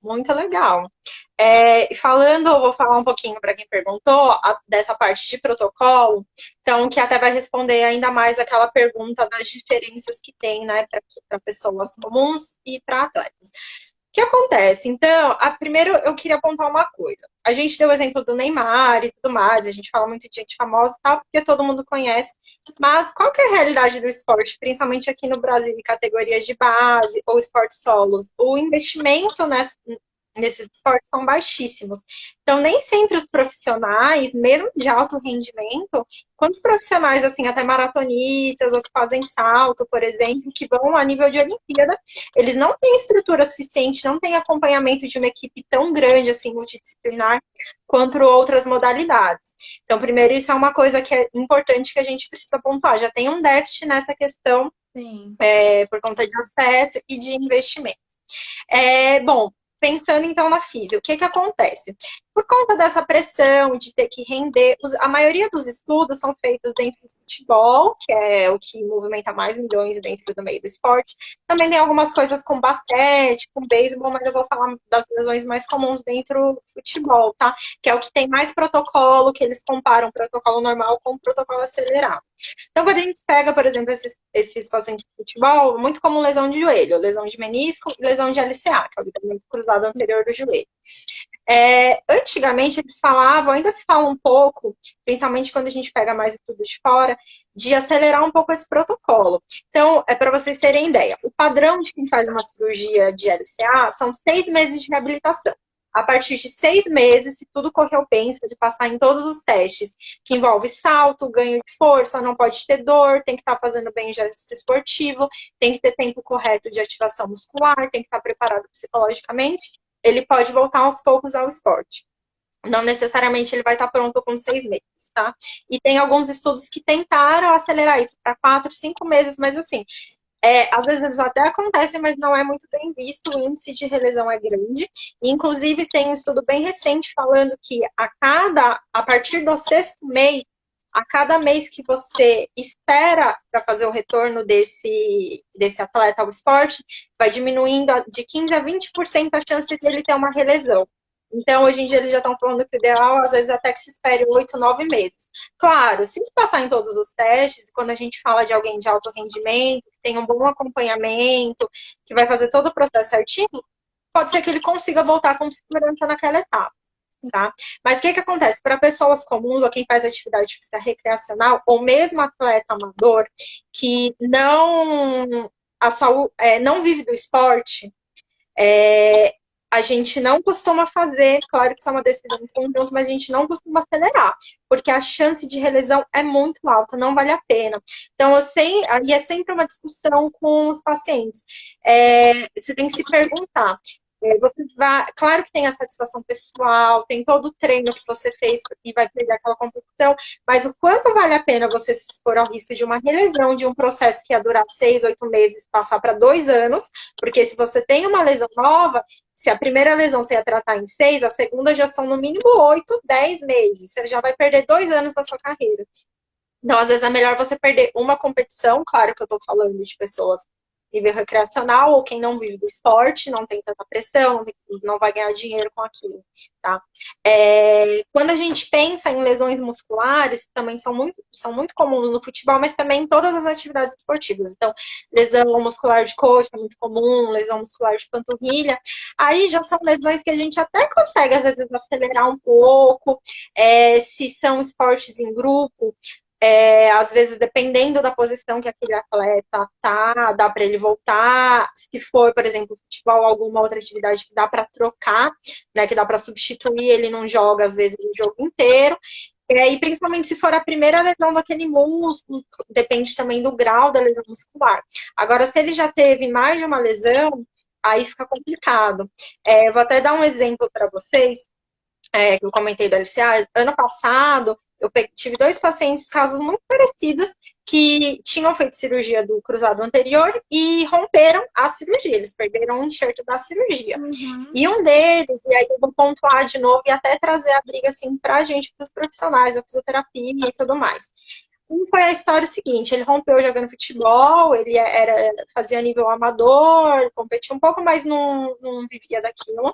S1: Muito legal. Eu vou falar um pouquinho para quem perguntou dessa parte de protocolo, então, que até vai responder ainda mais aquela pergunta das diferenças que tem, né, para pessoas comuns e para atletas. O que acontece? Então, primeiro eu queria apontar uma coisa. A gente deu o exemplo do Neymar e tudo mais, a gente fala muito de gente famosa e tal, porque todo mundo conhece. Mas qual que é a realidade do esporte, principalmente aqui no Brasil, em categorias de base ou esportes solos? O investimento nesses esportes são baixíssimos. Então, nem sempre os profissionais, mesmo de alto rendimento, quantos profissionais, assim, até maratonistas ou que fazem salto, por exemplo, que vão a nível de Olimpíada, eles não têm estrutura suficiente, não têm acompanhamento de uma equipe tão grande, assim, multidisciplinar, quanto outras modalidades. Então, primeiro, isso é uma coisa que é importante que a gente precisa pontuar. Já tem um déficit nessa questão, por conta de acesso e de investimento. Bom, pensando então na física, o que acontece? por conta dessa pressão de ter que render. A maioria dos estudos são feitos dentro do futebol, que é o que movimenta mais milhões dentro do meio do esporte. Também tem algumas coisas com basquete, com beisebol, mas eu vou falar das lesões mais comuns dentro do futebol, tá? Que é o que tem mais protocolo, que eles comparam o protocolo normal com o protocolo acelerado. Então, quando a gente pega, por exemplo, esses pacientes de futebol, muito comum lesão de joelho, lesão de menisco e lesão de LCA, que é o ligamento cruzado anterior do joelho. Antigamente eles falavam, ainda se fala um pouco, principalmente quando a gente pega mais tudo de fora, de acelerar um pouco esse protocolo. Então, para vocês terem ideia, o padrão de quem faz uma cirurgia de LCA são 6 meses de reabilitação. A partir de 6 meses, se tudo correu bem, se ele passar em todos os testes, que envolve salto, ganho de força, não pode ter dor, tem que estar fazendo bem gesto esportivo, tem que ter tempo correto de ativação muscular, tem que estar preparado psicologicamente, ele pode voltar aos poucos ao esporte. Não necessariamente ele vai estar pronto com 6 meses, tá? E tem alguns estudos que tentaram acelerar isso para 4, 5 meses, mas assim, às vezes eles até acontecem, mas não é muito bem visto, o índice de relesão é grande. E, inclusive, tem um estudo bem recente falando que a partir do 6º mês, a cada mês que você espera para fazer o retorno desse atleta ao esporte, vai diminuindo de 15% a 20% a chance dele ter uma relesão. Então, hoje em dia, eles já estão falando que o ideal, às vezes, até que se espere 8, 9 meses. Claro, se passar em todos os testes, quando a gente fala de alguém de alto rendimento, que tem um bom acompanhamento, que vai fazer todo o processo certinho, pode ser que ele consiga voltar com segurança naquela etapa. Tá? Mas o que acontece? Para pessoas comuns, ou quem faz atividade física recreacional, ou mesmo atleta amador, que não vive do esporte, a gente não costuma fazer, claro que isso é uma decisão em conjunto, mas a gente não costuma acelerar, porque a chance de relesão é muito alta, não vale a pena. Então, e é sempre uma discussão com os pacientes. Você tem que se perguntar. Claro que tem a satisfação pessoal, tem todo o treino que você fez e vai perder aquela competição, mas o quanto vale a pena você se expor ao risco de uma relesão, de um processo que ia durar 6, 8 meses, passar para 2 anos, porque se você tem uma lesão nova, se a primeira lesão você ia tratar em 6, a segunda já são no mínimo 8, 10 meses, você já vai perder 2 anos da sua carreira. Então, às vezes é melhor você perder uma competição, claro que eu estou falando de pessoas nível recreacional, ou quem não vive do esporte, não tem tanta pressão, não vai ganhar dinheiro com aquilo, tá? Quando a gente pensa em lesões musculares, que também são muito comuns no futebol, mas também em todas as atividades esportivas. Então, lesão muscular de coxa é muito comum, lesão muscular de panturrilha. Aí já são lesões que a gente até consegue, às vezes, acelerar um pouco, se são esportes em grupo. Às vezes, dependendo da posição que aquele atleta tá, dá para ele voltar. Se for, por exemplo, futebol, alguma outra atividade que dá para trocar, né, que dá para substituir, ele não joga, às vezes, o jogo inteiro. E principalmente se for a primeira lesão daquele músculo, depende também do grau da lesão muscular. Agora, se ele já teve mais de uma lesão, aí fica complicado. Vou até dar um exemplo para vocês, que eu comentei do LCA. Ano passado, eu tive 2 pacientes, casos muito parecidos, que tinham feito cirurgia do cruzado anterior e romperam a cirurgia. Eles perderam o enxerto da cirurgia.
S2: Uhum.
S1: E um deles, e aí eu vou pontuar de novo e até trazer a briga assim pra gente, pros profissionais, a fisioterapia e tudo mais. Foi a história seguinte: ele rompeu jogando futebol, ele fazia nível amador, competia um pouco, mas não vivia daquilo.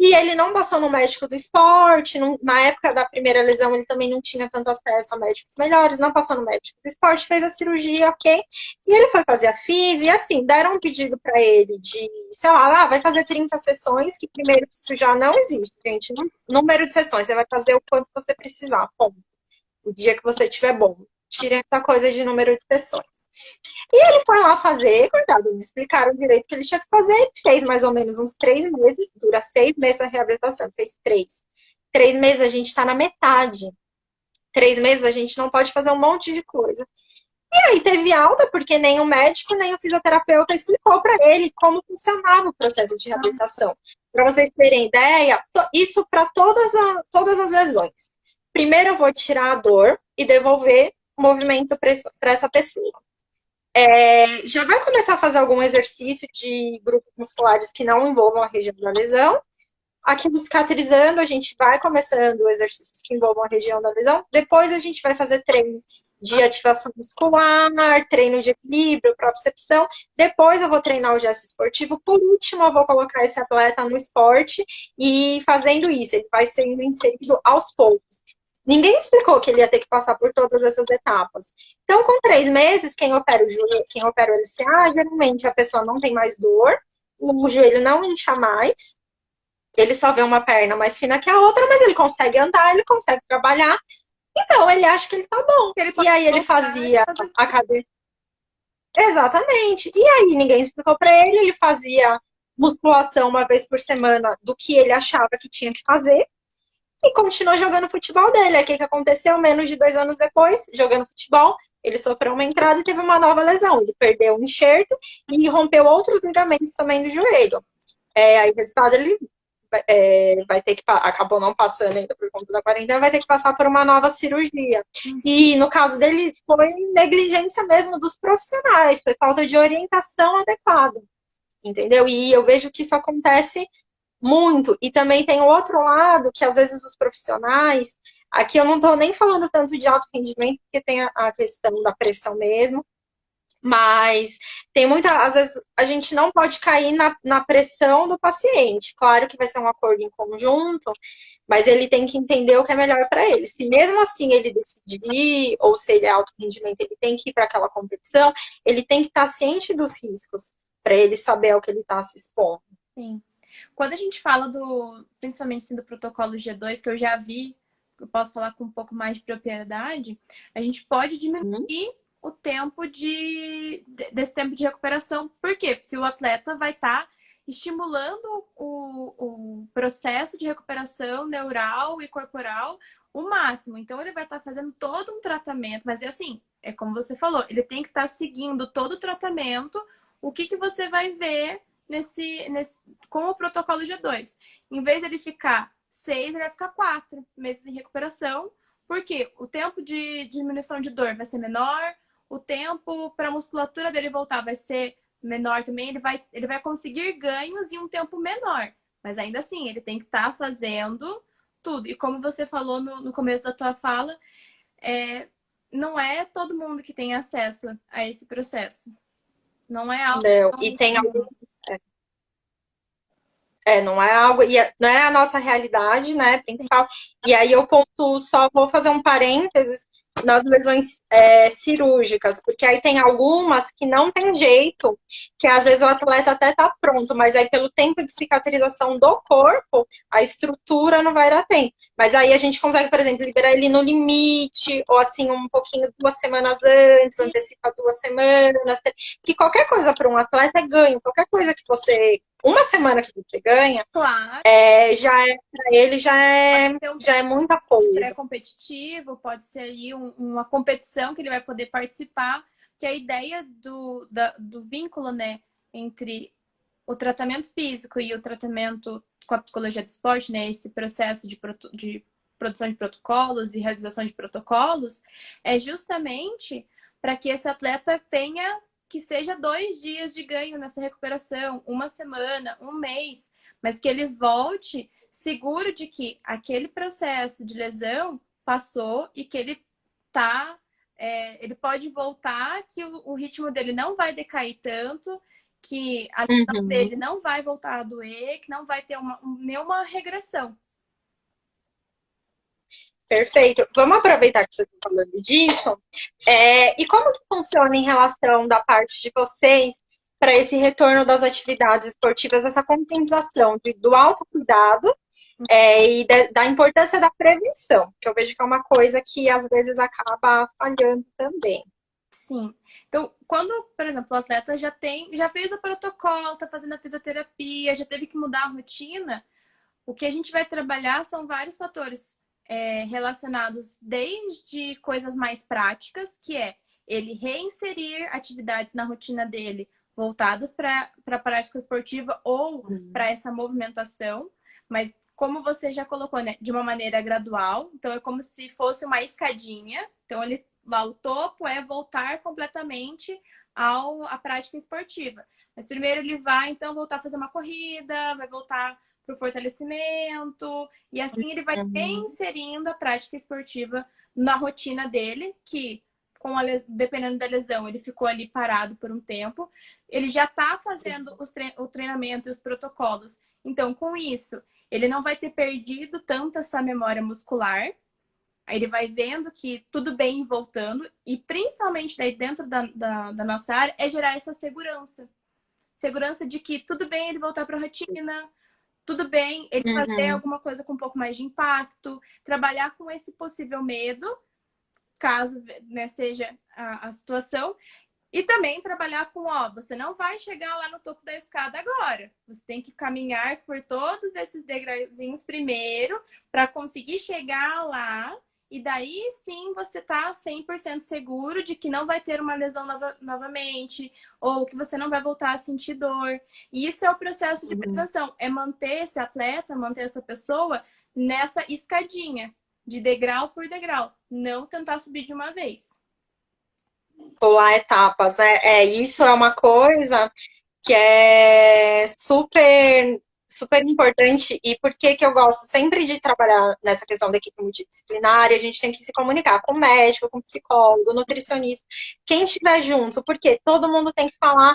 S1: E ele não passou no médico do esporte, na época da primeira lesão ele também não tinha tanto acesso a médicos melhores, não passou no médico do esporte, fez a cirurgia, ok? E ele foi fazer a fisio, e assim, deram um pedido para ele de, sei lá, vai fazer 30 sessões, que primeiro isso já não existe, gente. Número de sessões, você vai fazer o quanto você precisar, ponto. O dia que você estiver bom. Tire essa coisa de número de sessões. E ele foi lá fazer, coitado, me explicaram direito o que ele tinha que fazer, ele fez mais ou menos uns 3 meses, dura 6 meses a reabilitação, fez 3. 3 meses a gente tá na metade. 3 meses a gente não pode fazer um monte de coisa. E aí teve alta, porque nem o médico, nem o fisioterapeuta explicou para ele como funcionava o processo de reabilitação. Para vocês terem ideia, isso para todas as lesões. Primeiro eu vou tirar a dor e devolver o movimento para essa pessoa. Já vai começar a fazer algum exercício de grupos musculares que não envolvam a região da lesão. aquilo cicatrizando, a gente vai começando exercícios que envolvam a região da lesão. Depois a gente vai fazer treino de ativação muscular, treino de equilíbrio, propriocepção. Depois eu vou treinar o gesto esportivo. Por último, eu vou colocar esse atleta no esporte e fazendo isso, ele vai sendo inserido aos poucos. Ninguém explicou que ele ia ter que passar por todas essas etapas. Então, com 3 meses, quem opera o joelho, quem opera o LCA, geralmente a pessoa não tem mais dor, o joelho não incha mais, ele só vê uma perna mais fina que a outra, mas ele consegue andar, ele consegue trabalhar. Então, ele acha que ele tá bom.
S2: Ele
S1: E
S2: pode
S1: aí ele
S2: voltar e
S1: fazia
S2: fazer
S1: a cadeira. Exatamente. E aí ninguém explicou pra ele, ele fazia musculação uma vez por semana do que ele achava que tinha que fazer e continuou jogando futebol dele. Aí o que, que aconteceu? Menos de 2 anos depois, jogando futebol, ele sofreu uma entrada e teve uma nova lesão. Ele perdeu o enxerto e rompeu outros ligamentos também do joelho. Aí o resultado, ele vai ter que, acabou não passando ainda por conta da quarentena, vai ter que passar por uma nova cirurgia. E no caso dele, foi negligência mesmo dos profissionais, foi falta de orientação adequada, entendeu? E eu vejo que isso acontece muito. E também tem o outro lado, que às vezes os profissionais, aqui eu não estou nem falando tanto de alto rendimento, porque tem a questão da pressão mesmo, mas tem muita, às vezes a gente não pode cair na pressão do paciente. Claro que vai ser um acordo em conjunto, mas ele tem que entender o que é melhor para ele. Se mesmo assim ele decidir, ou se ele é alto rendimento, ele tem que ir para aquela competição, ele tem que estar ciente dos riscos, para ele saber ao que ele está se expondo.
S2: Sim. Quando a gente fala principalmente assim, do protocolo G2, que eu já vi, eu posso falar com um pouco mais de propriedade, a gente pode diminuir o tempo desse tempo de recuperação. Por quê? Porque o atleta vai estar estimulando o processo de recuperação neural e corporal o máximo. Então, ele vai estar fazendo todo um tratamento, mas é assim, é como você falou, ele tem que estar seguindo todo o tratamento. O que você vai ver com o protocolo G2? Em vez de ele ficar 6, ele vai ficar 4 meses de recuperação, porque o tempo de diminuição de dor vai ser menor, o tempo para a musculatura dele voltar vai ser menor também, ele vai conseguir ganhos em um tempo menor. Mas ainda assim, ele tem que estar fazendo tudo. E como você falou no começo da tua fala, não é todo mundo que tem acesso a esse processo. Não é algo
S1: Não.
S2: tão
S1: E tem
S2: comum.
S1: não é algo, não é a nossa realidade, né,
S2: Sim.
S1: principal. E aí eu só vou fazer um parênteses nas lesões cirúrgicas, porque aí tem algumas que não tem jeito, que às vezes o atleta até tá pronto, mas aí pelo tempo de cicatrização do corpo, a estrutura não vai dar tempo. Mas aí a gente consegue, por exemplo, liberar ele no limite, ou assim, um pouquinho 2 semanas antes, antecipar 2 semanas, que qualquer coisa para um atleta é ganho, qualquer coisa que você uma semana que você ganha,
S2: Claro,
S1: para ele já é muita coisa.
S2: pré-competitivo, pode ser aí uma competição que ele vai poder participar, que a ideia do vínculo, né, entre o tratamento físico e o tratamento com a psicologia do esporte, né, esse processo de produção de protocolos e realização de protocolos, é justamente para que esse atleta tenha que seja 2 dias de ganho nessa recuperação, uma semana, um mês, mas que ele volte seguro de que aquele processo de lesão passou e que ele ele pode voltar, que o ritmo dele não vai decair tanto, que a lesão dele não vai voltar a doer, que não vai ter nenhuma regressão.
S1: Perfeito. Vamos aproveitar que você está falando disso. E como que funciona em relação da parte de vocês para esse retorno das atividades esportivas, essa conscientização do autocuidado e da importância da prevenção, que eu vejo que é uma coisa que às vezes acaba falhando também.
S2: Sim. Então, quando, por exemplo, o atleta já fez o protocolo, está fazendo a fisioterapia, já teve que mudar a rotina, o que a gente vai trabalhar são vários fatores relacionados desde coisas mais práticas, que é ele reinserir atividades na rotina dele voltadas para a prática esportiva ou para essa movimentação, mas como você já colocou, né, de uma maneira gradual, então é como se fosse uma escadinha, então ele lá o topo é voltar completamente à prática esportiva. Mas primeiro ele vai, então, voltar a fazer uma corrida, vai voltar a para o fortalecimento, e assim ele vai inserindo a prática esportiva na rotina dele, que dependendo da lesão, ele ficou ali parado por um tempo, ele já está fazendo o treinamento e os protocolos. Então, com isso, ele não vai ter perdido tanto essa memória muscular. Aí ele vai vendo que tudo bem voltando, e principalmente daí dentro da nossa área é gerar essa segurança. Segurança de que tudo bem ele voltar para a rotina, tudo bem ele fazer alguma coisa com um pouco mais de impacto, trabalhar com esse possível medo, caso, né, seja a situação, e também trabalhar com, você não vai chegar lá no topo da escada agora. Você tem que caminhar por todos esses degrauzinhos primeiro para conseguir chegar lá. E daí sim você tá 100% seguro de que não vai ter uma lesão novamente, ou que você não vai voltar a sentir dor. E isso é o processo de prevenção, é manter esse atleta, manter essa pessoa nessa escadinha, de degrau por degrau, não tentar subir de uma vez.
S1: Pular etapas, né? Isso é uma coisa que é super importante. E por que eu gosto sempre de trabalhar nessa questão da equipe multidisciplinar? A gente tem que se comunicar com o médico, com o psicólogo, nutricionista, quem estiver junto, porque todo mundo tem que falar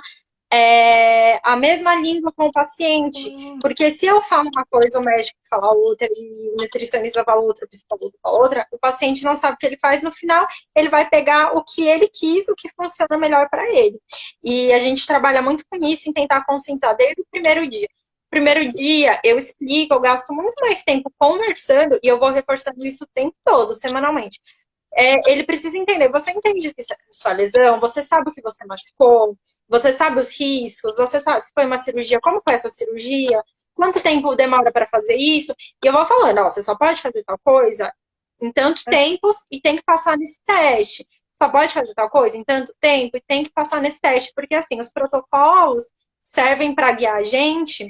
S1: a mesma língua com o paciente. Porque se eu falo uma coisa, o médico fala outra, e o nutricionista fala outra, o psicólogo fala outra, o paciente não sabe o que ele faz. No final, ele vai pegar o que ele quis, o que funciona melhor para ele. E a gente trabalha muito com isso, em tentar conscientizar desde o primeiro dia. Primeiro dia, eu explico, eu gasto muito mais tempo conversando, e eu vou reforçando isso o tempo todo, semanalmente. Ele precisa entender, você entende que isso é sua lesão, você sabe o que você machucou, você sabe os riscos, você sabe se foi uma cirurgia, como foi essa cirurgia, quanto tempo demora para fazer isso, e eu vou falando, você só pode fazer tal coisa em tanto tempo e tem que passar nesse teste. Só pode fazer tal coisa em tanto tempo e tem que passar nesse teste, porque assim, os protocolos servem para guiar a gente,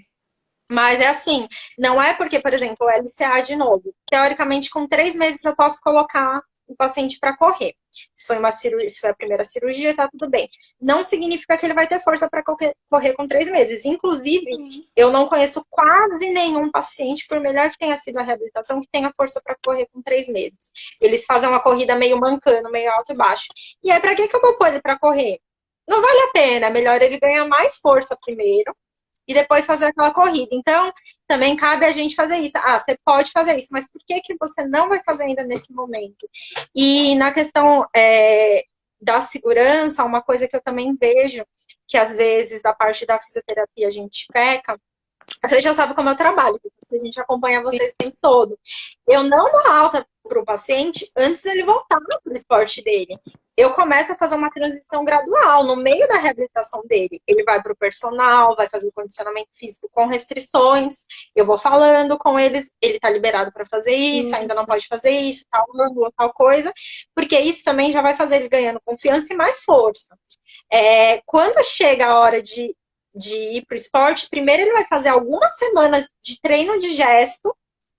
S1: mas é assim, não é porque, por exemplo, o LCA de novo, teoricamente com 3 meses eu posso colocar o paciente para correr. Se foi uma cirurgia, se foi a primeira cirurgia, tá tudo bem. Não significa que ele vai ter força para correr com 3 meses. Inclusive, eu não conheço quase nenhum paciente, por melhor que tenha sido a reabilitação, que tenha força para correr com 3 meses. Eles fazem uma corrida meio mancando, meio alto e baixo. E aí, para que eu vou pôr ele para correr? Não vale a pena. É melhor ele ganhar mais força primeiro e depois fazer aquela corrida. Então, também cabe a gente fazer isso. Você pode fazer isso, mas por que você não vai fazer ainda nesse momento? E na questão da segurança, uma coisa que eu também vejo, que às vezes da parte da fisioterapia a gente peca, você já sabe como eu trabalho, porque a gente acompanha vocês o tempo todo. Eu não dou alta para o paciente antes dele voltar para o esporte dele. Eu começo a fazer uma transição gradual no meio da reabilitação dele. Ele vai para o personal, vai fazer o condicionamento físico com restrições. Eu vou falando com eles, ele está liberado para fazer isso, ainda não pode fazer isso, tal ângulo, tal coisa, porque isso também já vai fazer ele ganhando confiança e mais força. Quando chega a hora de ir para o esporte, primeiro ele vai fazer algumas semanas de treino de gesto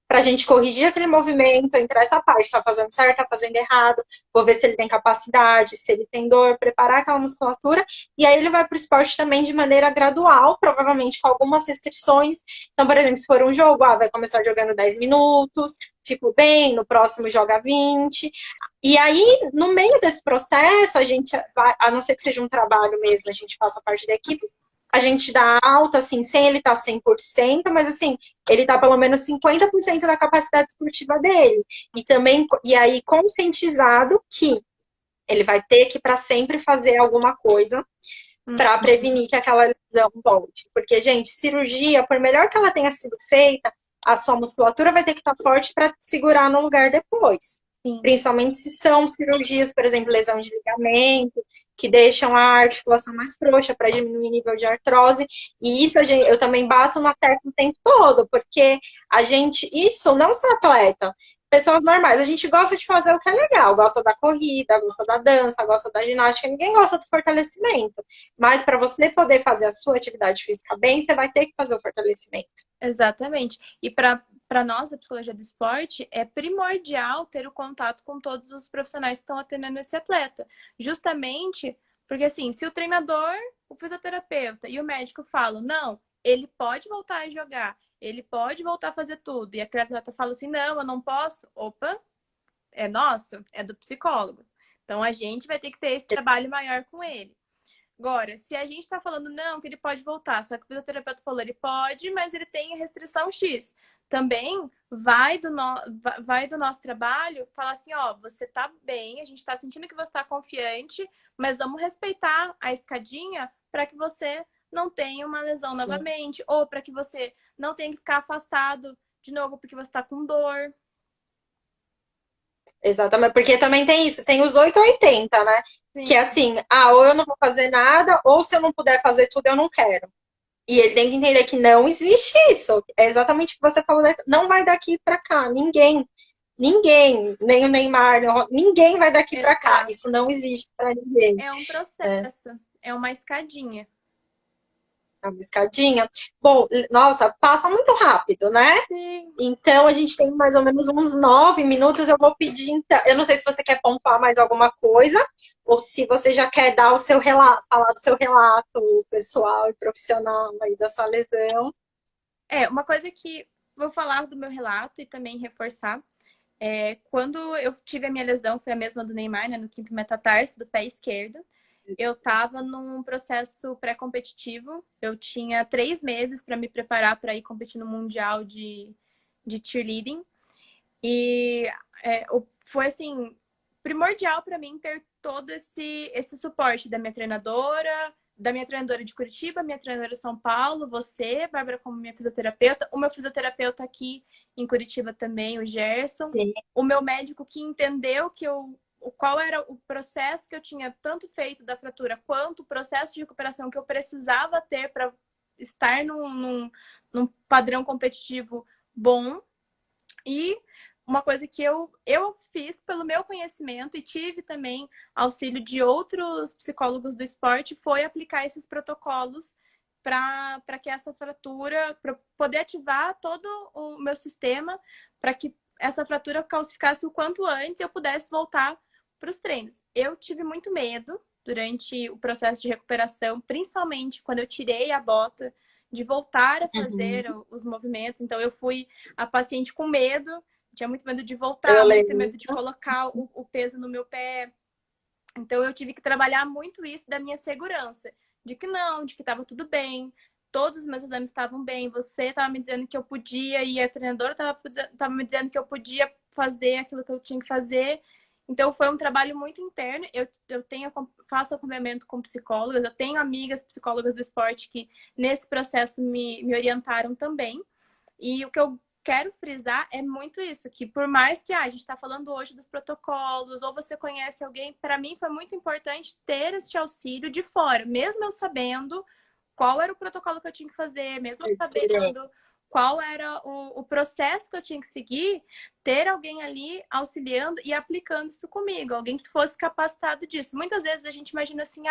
S1: para a gente corrigir aquele movimento, entrar essa parte, está fazendo certo, está fazendo errado, vou ver se ele tem capacidade, se ele tem dor, preparar aquela musculatura, e aí ele vai para o esporte também de maneira gradual, provavelmente com algumas restrições. Então, por exemplo, se for um jogo, vai começar jogando 10 minutos, ficou bem, no próximo joga 20. E aí, no meio desse processo, a gente vai, a não ser que seja um trabalho mesmo, a gente faça parte da equipe, a gente dá alta, assim, sem ele estar 100%, mas assim, ele está pelo menos 50% da capacidade esportiva dele. E aí, conscientizado que ele vai ter que, para sempre, fazer alguma coisa para prevenir que aquela lesão volte. Porque, gente, cirurgia, por melhor que ela tenha sido feita, a sua musculatura vai ter que estar forte para segurar no lugar depois. Sim. Principalmente se são cirurgias, por exemplo, lesão de ligamento, que deixam a articulação mais frouxa para diminuir o nível de artrose. E isso eu também bato na tecla o tempo todo, porque isso não só atleta, pessoas normais, a gente gosta de fazer o que é legal, gosta da corrida, gosta da dança, gosta da ginástica, ninguém gosta do fortalecimento. Mas para você poder fazer a sua atividade física bem, você vai ter que fazer o fortalecimento.
S2: Exatamente. E para nós, da psicologia do esporte, é primordial ter o contato com todos os profissionais que estão atendendo esse atleta. Justamente porque, assim, se o treinador, o fisioterapeuta e o médico falam, não, ele pode voltar a jogar, ele pode voltar a fazer tudo. E aquele atleta fala assim, não, eu não posso. Opa, é nosso, é do psicólogo. Então a gente vai ter que ter esse trabalho maior com ele. Agora, se a gente está falando não, que ele pode voltar, só que o fisioterapeuta falou ele pode, mas ele tem restrição X. Também vai do nosso trabalho falar assim, ó, você tá bem, a gente está sentindo que você está confiante, mas vamos respeitar a escadinha para que você não tenha uma lesão
S1: Sim.
S2: novamente, ou para que você não tenha que ficar afastado de novo porque você está com dor.
S1: Exatamente, porque também tem isso, tem os 8 ou 80, né?
S2: Sim.
S1: Que é assim, ou eu não vou fazer nada, ou se eu não puder fazer tudo, eu não quero. E ele tem que entender que não existe isso. É exatamente o que você falou, não vai daqui para cá, ninguém, nem o Neymar, ninguém vai daqui para cá. Isso não existe para ninguém.
S2: É um processo, é uma escadinha.
S1: Uma escadinha. Bom, nossa, passa muito rápido, né?
S2: Sim.
S1: Então, a gente tem mais ou menos uns 9 minutos. Eu vou pedir, então, eu não sei se você quer pontuar mais alguma coisa, ou se você já quer dar o seu relato, falar do seu relato pessoal e profissional aí da sua lesão.
S2: Uma coisa que vou falar do meu relato e também reforçar. Quando eu tive a minha lesão, foi a mesma do Neymar, né, no quinto metatarso do pé esquerdo. Eu estava num processo pré-competitivo. Eu tinha 3 meses para me preparar para ir competir no Mundial de cheerleading. E foi, assim, primordial para mim ter todo esse suporte da minha treinadora de Curitiba, minha treinadora de São Paulo, você, Bárbara, como minha fisioterapeuta, o meu fisioterapeuta aqui em Curitiba também, o Gerson,
S1: Sim.
S2: o meu médico que entendeu qual era o processo que eu tinha tanto feito da fratura, quanto o processo de recuperação que eu precisava ter para estar num padrão competitivo bom. E uma coisa que eu fiz pelo meu conhecimento e tive também auxílio de outros psicólogos do esporte foi aplicar esses protocolos para que essa fratura, para poder ativar todo o meu sistema, para que essa fratura calcificasse o quanto antes e eu pudesse voltar para os treinos. Eu tive muito medo durante o processo de recuperação, principalmente quando eu tirei a bota, de voltar a fazer os movimentos. Então, eu fui a paciente com medo, tinha muito medo de voltar, muito medo de colocar o peso no meu pé. Então, eu tive que trabalhar muito isso da minha segurança, de que estava tudo bem, todos os meus exames estavam bem, você estava me dizendo que eu podia e a treinadora estava me dizendo que eu podia fazer aquilo que eu tinha que fazer. Então, foi um trabalho muito interno. Eu faço acompanhamento com psicólogas, eu tenho amigas psicólogas do esporte que, nesse processo, me orientaram também. E o que eu quero frisar é muito isso, que por mais que a gente está falando hoje dos protocolos, ou você conhece alguém, para mim foi muito importante ter este auxílio de fora, mesmo eu sabendo qual era o protocolo que eu tinha que fazer, mesmo eu sabendo qual era o processo que eu tinha que seguir, ter alguém ali auxiliando e aplicando isso comigo, alguém que fosse capacitado disso. Muitas vezes a gente imagina assim,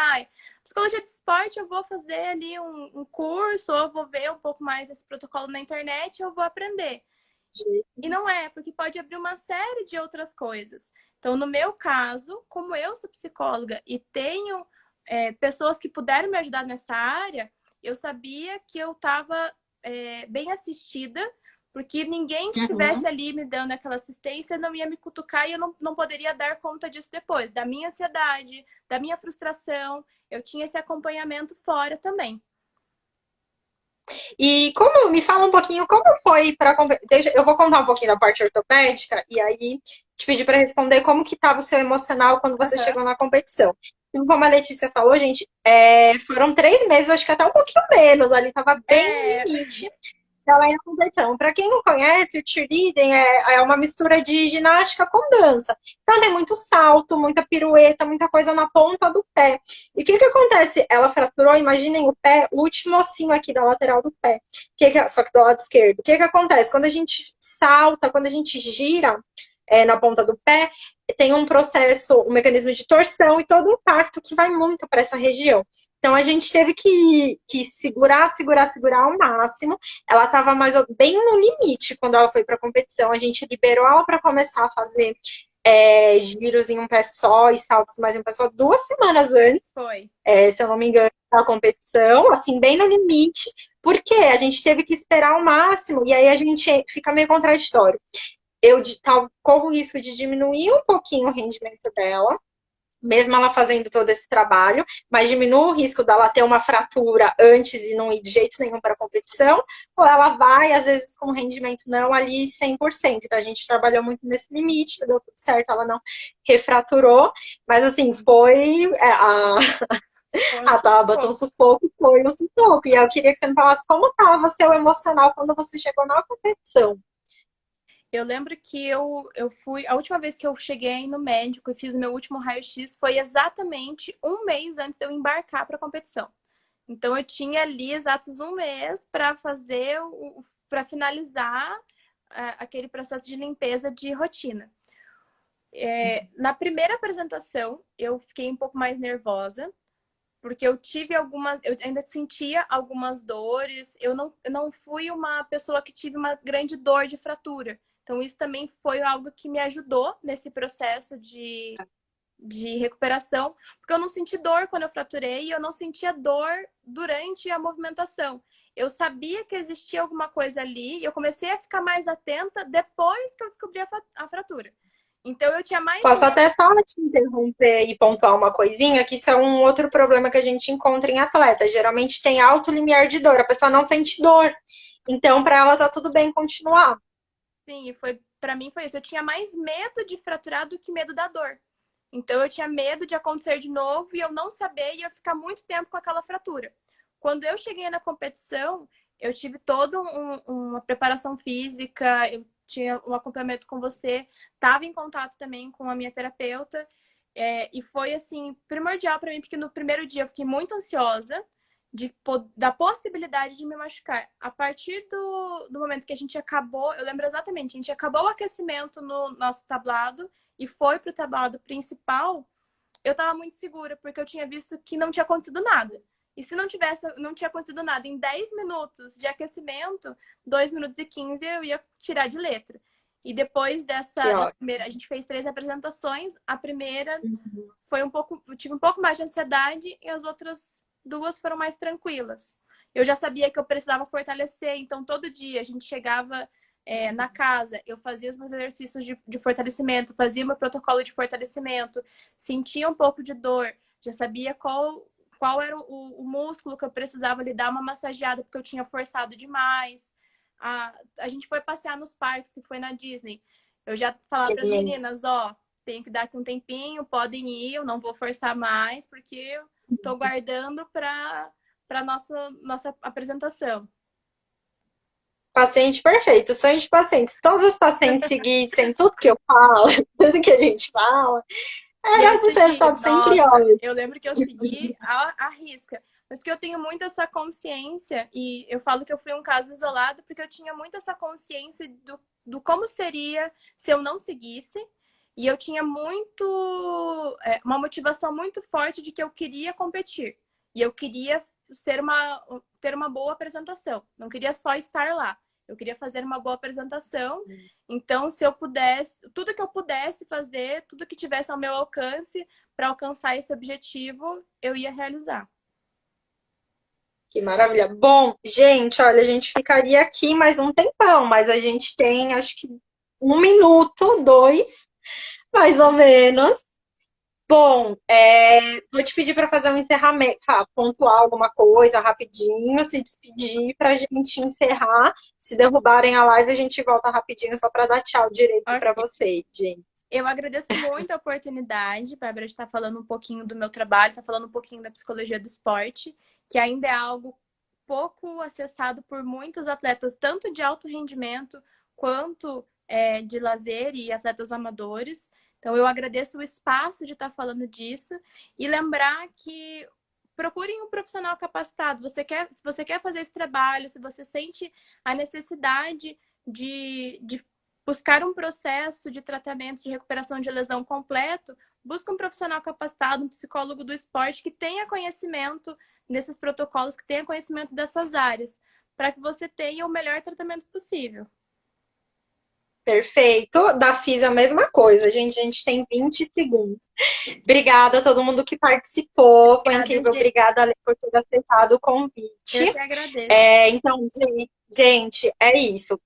S2: psicologia de esporte, eu vou fazer ali um curso, ou eu vou ver um pouco mais esse protocolo na internet, eu vou aprender. E não é, porque pode abrir uma série de outras coisas. Então, no meu caso, como eu sou psicóloga e tenho pessoas que puderam me ajudar nessa área, eu sabia que eu estava bem assistida, porque ninguém que estivesse ali me dando aquela assistência não ia me cutucar e eu não poderia dar conta disso depois, da minha ansiedade, da minha frustração. Eu tinha esse acompanhamento fora também.
S1: E me fala um pouquinho como foi para eu vou contar um pouquinho da parte ortopédica e aí te pedir para responder como que estava o seu emocional quando você chegou na competição. E como a Letícia falou, gente, foram 3 meses, acho que até um pouquinho menos, ali estava bem no limite dela ir à competição. Para quem não conhece, o cheerleading é uma mistura de ginástica com dança. Então tem muito salto, muita pirueta, muita coisa na ponta do pé. E o que acontece? Ela fraturou, imaginem o pé, o último ossinho aqui da lateral do pé, só que do lado esquerdo. O que acontece? Quando a gente salta, quando a gente gira na ponta do pé, tem um processo, um mecanismo de torção e todo o impacto que vai muito para essa região. Então, a gente teve que segurar ao máximo. Ela estava bem no limite quando ela foi para a competição. A gente liberou ela para começar a fazer giros em um pé só e saltos mais em um pé só 2 semanas antes.
S2: Foi.
S1: Se eu não me engano, da competição, assim, bem no limite. Por quê? A gente teve que esperar o máximo, e aí a gente fica meio contraditório. Eu corro o risco de diminuir um pouquinho o rendimento dela, mesmo ela fazendo todo esse trabalho, mas diminui o risco dela ter uma fratura antes e não ir de jeito nenhum para a competição, ou ela vai, às vezes, com rendimento não ali 100%. Então, a gente trabalhou muito nesse limite, deu tudo certo, ela não refraturou, mas assim, foi a Tabata, um sufoco, foi um sufoco. E eu queria que você me falasse como estava seu emocional quando você chegou na competição.
S2: Eu lembro que eu fui. A última vez que eu cheguei no médico e fiz o meu último raio-x foi exatamente um mês antes de eu embarcar para a competição. Então eu tinha ali exatos um mês para fazer, para finalizar aquele processo de limpeza de rotina. Na primeira apresentação, eu fiquei um pouco mais nervosa, porque eu tive algumas, eu ainda sentia algumas dores. Eu não fui uma pessoa que tive uma grande dor de fratura. Então, isso também foi algo que me ajudou nesse processo de recuperação, porque eu não senti dor quando eu fraturei e eu não sentia dor durante a movimentação. Eu sabia que existia alguma coisa ali e eu comecei a ficar mais atenta depois que eu descobri a fratura. Então, eu tinha mais
S1: Posso
S2: medo.
S1: até só te interromper e pontuar uma coisinha, que isso é um outro problema que a gente encontra em atletas. Geralmente tem alto limiar de dor, a pessoa não sente dor. Então, para ela tá tudo bem continuar.
S2: Sim, foi para mim foi isso. Eu tinha mais medo de fraturar do que medo da dor. Então eu tinha medo de acontecer de novo e eu não saber e eu ficar muito tempo com aquela fratura. Quando eu cheguei na competição, eu tive toda uma preparação física, eu tinha um acompanhamento com você, estava em contato também com a minha terapeuta, e foi assim primordial para mim porque no primeiro dia eu fiquei muito ansiosa da possibilidade de me machucar. A partir do momento que a gente acabou, eu lembro exatamente, a gente acabou o aquecimento no nosso tablado e foi pro tablado principal, eu tava muito segura, porque eu tinha visto que não tinha acontecido nada. E se não tinha acontecido nada em 10 minutos de aquecimento, 2 minutos e 15 eu ia tirar de letra. E depois da primeira, a gente fez 3 apresentações. A primeira foi eu tive um pouco mais de ansiedade e as outras 2 foram mais tranquilas. Eu já sabia que eu precisava fortalecer, então todo dia a gente chegava na casa, eu fazia os meus exercícios de fortalecimento, fazia meu protocolo de fortalecimento, sentia um pouco de dor, já sabia qual era o músculo que eu precisava lhe dar uma massageada, porque eu tinha forçado demais. A gente foi passear nos parques, que foi na Disney. Eu já falava para as meninas, ó, tenho que dar aqui um tempinho, podem ir, eu não vou forçar mais, porque eu tô guardando para nossa apresentação.
S1: Paciente perfeito, sonho de pacientes. Todos os pacientes seguissem tudo que eu falo, tudo que a gente fala,
S2: E eu
S1: era dos
S2: segui,
S1: resultados sempre
S2: nossa, eu
S1: ótimos.
S2: lembro que eu segui a risca. Mas que eu tenho muito essa consciência, e eu falo que eu fui um caso isolado, porque eu tinha muito essa consciência do como seria se eu não seguisse. E eu tinha uma motivação muito forte de que eu queria competir. E eu queria ter uma boa apresentação. Não queria só estar lá. Eu queria fazer uma boa apresentação. Então, se eu pudesse, tudo que eu pudesse fazer, tudo que tivesse ao meu alcance para alcançar esse objetivo, eu ia realizar.
S1: Que maravilha. Bom, gente, olha, a gente ficaria aqui mais um tempão, mas a gente tem, acho que 1 minuto, 2, mais ou menos. Bom, vou te pedir para fazer um encerramento, pontuar alguma coisa rapidinho, se despedir para a gente encerrar. Se derrubarem a live, a gente volta rapidinho só para dar tchau direito para
S2: Ok.
S1: você, gente.
S2: Eu agradeço muito a oportunidade, Bárbara, de estar falando um pouquinho do meu trabalho, estar falando um pouquinho da psicologia do esporte, que ainda é algo pouco acessado por muitos atletas, tanto de alto rendimento quanto de lazer e atletas amadores. Então, eu agradeço o espaço de estar falando disso e lembrar que procurem um profissional capacitado. Se você quer fazer esse trabalho, se você sente a necessidade de buscar um processo de tratamento de recuperação de lesão completo, busca um profissional capacitado, um psicólogo do esporte que tenha conhecimento nesses protocolos, que tenha conhecimento dessas áreas, para que você tenha o melhor tratamento possível.
S1: Perfeito. Da FIS a mesma coisa, gente. A gente tem 20 segundos. Obrigada a todo mundo que participou. Foi
S2: Obrigada,
S1: incrível.
S2: gente.
S1: Obrigada, Ale, por ter aceitado o
S2: Eu
S1: convite.
S2: que agradeço.
S1: Então, gente, é isso.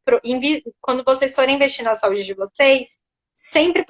S1: Quando vocês forem investir na saúde de vocês, sempre